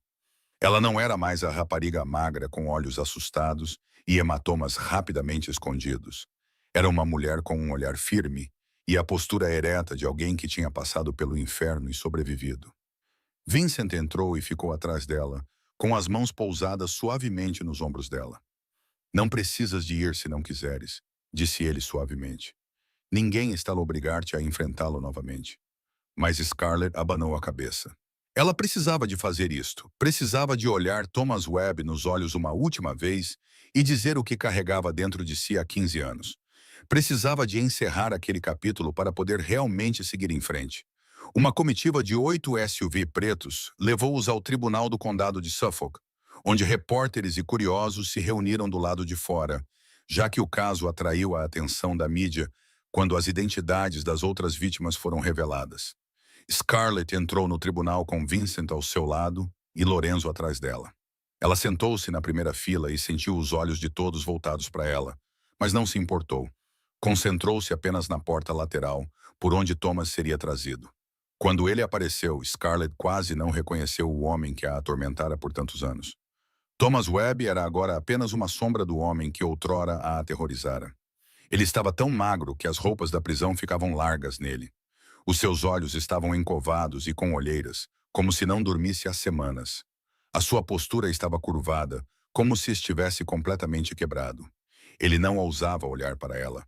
[SPEAKER 1] Ela não era mais a rapariga magra com olhos assustados e hematomas rapidamente escondidos. Era uma mulher com um olhar firme e a postura ereta de alguém que tinha passado pelo inferno e sobrevivido. Vincent entrou e ficou atrás dela, com as mãos pousadas suavemente nos ombros dela. Não precisas de ir se não quiseres, disse ele suavemente. Ninguém está a obrigar-te a enfrentá-lo novamente. Mas Scarlett abanou a cabeça. Ela precisava de fazer isto. Precisava de olhar Thomas Webb nos olhos uma última vez e dizer o que carregava dentro de si há 15 anos. Precisava de encerrar aquele capítulo para poder realmente seguir em frente. Uma comitiva de 8 SUV pretos levou-os ao Tribunal do Condado de Suffolk, onde repórteres e curiosos se reuniram do lado de fora, já que o caso atraiu a atenção da mídia quando as identidades das outras vítimas foram reveladas. Scarlett entrou no tribunal com Vincent ao seu lado e Lorenzo atrás dela. Ela sentou-se na primeira fila e sentiu os olhos de todos voltados para ela, mas não se importou. Concentrou-se apenas na porta lateral, por onde Thomas seria trazido. Quando ele apareceu, Scarlett quase não reconheceu o homem que a atormentara por tantos anos. Thomas Webb era agora apenas uma sombra do homem que outrora a aterrorizara. Ele estava tão magro que as roupas da prisão ficavam largas nele. Os seus olhos estavam encovados e com olheiras, como se não dormisse há semanas. A sua postura estava curvada, como se estivesse completamente quebrado. Ele não ousava olhar para ela.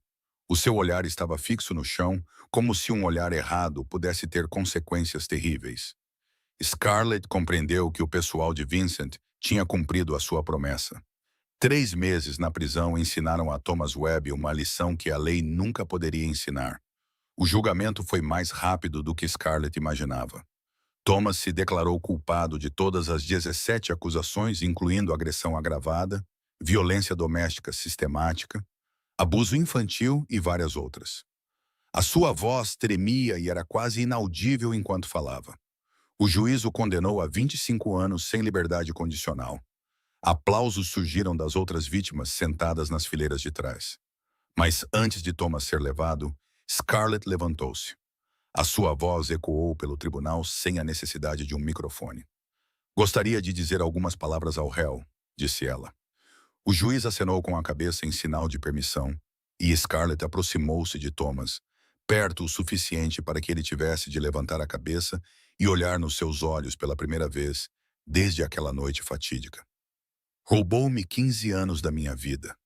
[SPEAKER 1] O seu olhar estava fixo no chão, como se um olhar errado pudesse ter consequências terríveis. Scarlett compreendeu que o pessoal de Vincent tinha cumprido a sua promessa. 3 meses na prisão ensinaram a Thomas Webb uma lição que a lei nunca poderia ensinar. O julgamento foi mais rápido do que Scarlett imaginava. Thomas se declarou culpado de todas as 17 acusações, incluindo agressão agravada, violência doméstica sistemática, abuso infantil e várias outras. A sua voz tremia e era quase inaudível enquanto falava. O juiz o condenou a 25 anos sem liberdade condicional. Aplausos surgiram das outras vítimas sentadas nas fileiras de trás. Mas antes de Thomas ser levado, Scarlett levantou-se. A sua voz ecoou pelo tribunal sem a necessidade de um microfone. Gostaria de dizer algumas palavras ao réu, disse ela. O juiz acenou com a cabeça em sinal de permissão, e Scarlett aproximou-se de Thomas, perto o suficiente para que ele tivesse de levantar a cabeça e olhar nos seus olhos pela primeira vez desde aquela noite fatídica. Roubou-me 15 anos da minha vida,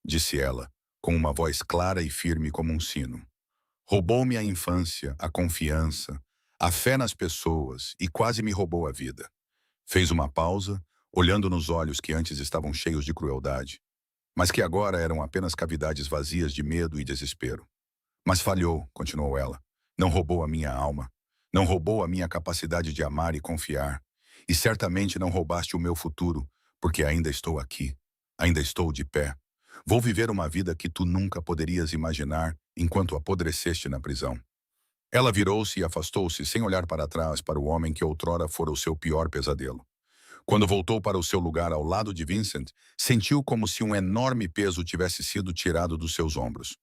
[SPEAKER 1] disse ela, com uma voz clara e firme como um sino. Roubou-me a infância, a confiança, a fé nas pessoas e quase me roubou a vida. Fez uma pausa, olhando nos olhos que antes estavam cheios de crueldade, mas que agora eram apenas cavidades vazias de medo e desespero. Mas falhou, continuou ela. Não roubou a minha alma. Não roubou a minha capacidade de amar e confiar. E certamente não roubaste o meu futuro, porque ainda estou aqui. Ainda estou de pé. Vou viver uma vida que tu nunca poderias imaginar enquanto apodreceste na prisão. Ela virou-se e afastou-se sem olhar para trás para o homem que outrora fora o seu pior pesadelo. Quando voltou para o seu lugar ao lado de Vincent, sentiu como se um enorme peso tivesse sido tirado dos seus ombros.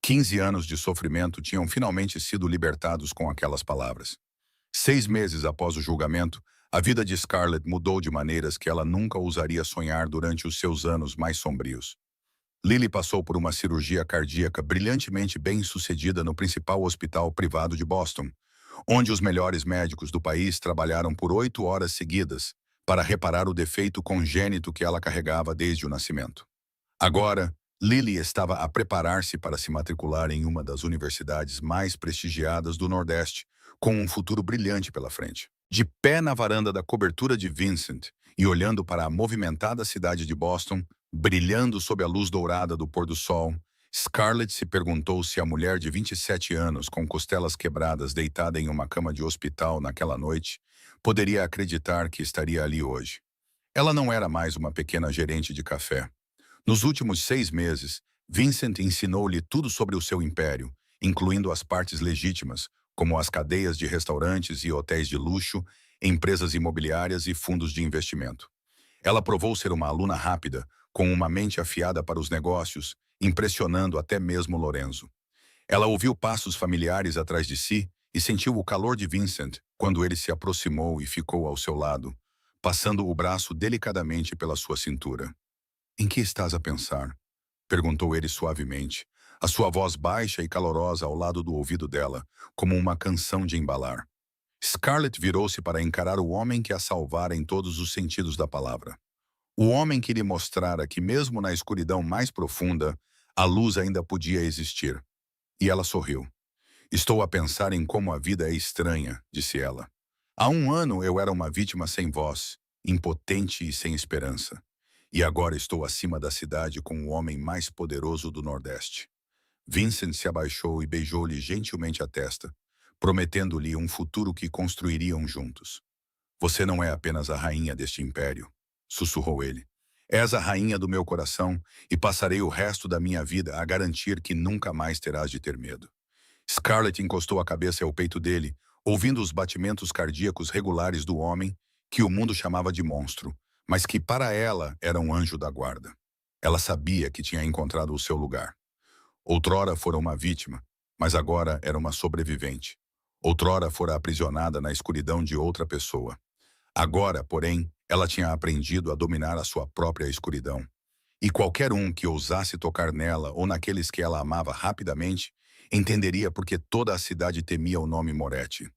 [SPEAKER 1] 15 anos de sofrimento tinham finalmente sido libertados com aquelas palavras. 6 meses após o julgamento, a vida de Scarlett mudou de maneiras que ela nunca ousaria sonhar durante os seus anos mais sombrios. Lily passou por uma cirurgia cardíaca brilhantemente bem-sucedida no principal hospital privado de Boston, onde os melhores médicos do país trabalharam por 8 horas seguidas para reparar o defeito congênito que ela carregava desde o nascimento. Agora, Lily estava a preparar-se para se matricular em uma das universidades mais prestigiadas do Nordeste, com um futuro brilhante pela frente. De pé na varanda da cobertura de Vincent e olhando para a movimentada cidade de Boston, brilhando sob a luz dourada do pôr-do-sol, Scarlett se perguntou se a mulher de 27 anos, com costelas quebradas, deitada em uma cama de hospital naquela noite, poderia acreditar que estaria ali hoje. Ela não era mais uma pequena gerente de café. Nos últimos 6 meses, Vincent ensinou-lhe tudo sobre o seu império, incluindo as partes legítimas, como as cadeias de restaurantes e hotéis de luxo, empresas imobiliárias e fundos de investimento. Ela provou ser uma aluna rápida, com uma mente afiada para os negócios, impressionando até mesmo Lorenzo. Ela ouviu passos familiares atrás de si e sentiu o calor de Vincent quando ele se aproximou e ficou ao seu lado, passando o braço delicadamente pela sua cintura. "Em que estás a pensar?" perguntou ele suavemente, a sua voz baixa e calorosa ao lado do ouvido dela, como uma canção de embalar. Scarlett virou-se para encarar o homem que a salvara em todos os sentidos da palavra. O homem que lhe mostrara que, mesmo na escuridão mais profunda, a luz ainda podia existir. E ela sorriu. Estou a pensar em como a vida é estranha, disse ela. Há um ano eu era uma vítima sem voz, impotente e sem esperança. E agora estou acima da cidade com o homem mais poderoso do Nordeste. Vincent se abaixou e beijou-lhe gentilmente a testa, prometendo-lhe um futuro que construiriam juntos. Você não é apenas a rainha deste império, sussurrou ele. És a rainha do meu coração e passarei o resto da minha vida a garantir que nunca mais terás de ter medo. Scarlett encostou a cabeça ao peito dele, ouvindo os batimentos cardíacos regulares do homem, que o mundo chamava de monstro, mas que para ela era um anjo da guarda. Ela sabia que tinha encontrado o seu lugar. Outrora fora uma vítima, mas agora era uma sobrevivente. Outrora fora aprisionada na escuridão de outra pessoa. Agora, porém, ela tinha aprendido a dominar a sua própria escuridão. E qualquer um que ousasse tocar nela ou naqueles que ela amava rapidamente, entenderia por que toda a cidade temia o nome Moretti.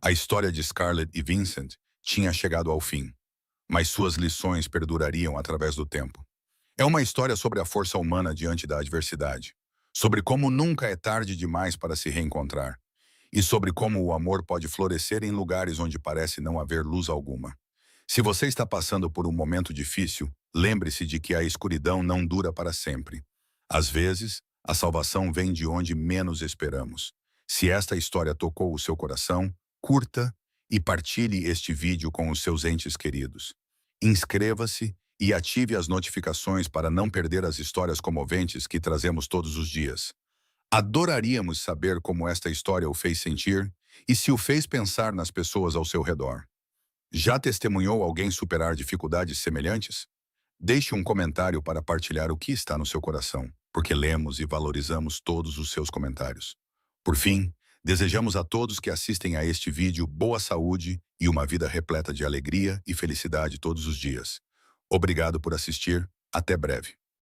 [SPEAKER 1] A história de Scarlett e Vincent tinha chegado ao fim, mas suas lições perdurariam através do tempo. É uma história sobre a força humana diante da adversidade, sobre como nunca é tarde demais para se reencontrar, e sobre como o amor pode florescer em lugares onde parece não haver luz alguma. Se você está passando por um momento difícil, lembre-se de que a escuridão não dura para sempre. Às vezes, a salvação vem de onde menos esperamos. Se esta história tocou o seu coração, curta e partilhe este vídeo com os seus entes queridos. Inscreva-se e ative as notificações para não perder as histórias comoventes que trazemos todos os dias. Adoraríamos saber como esta história o fez sentir e se o fez pensar nas pessoas ao seu redor. Já testemunhou alguém superar dificuldades semelhantes? Deixe um comentário para partilhar o que está no seu coração, porque lemos e valorizamos todos os seus comentários. Por fim, desejamos a todos que assistem a este vídeo boa saúde e uma vida repleta de alegria e felicidade todos os dias. Obrigado por assistir. Até breve.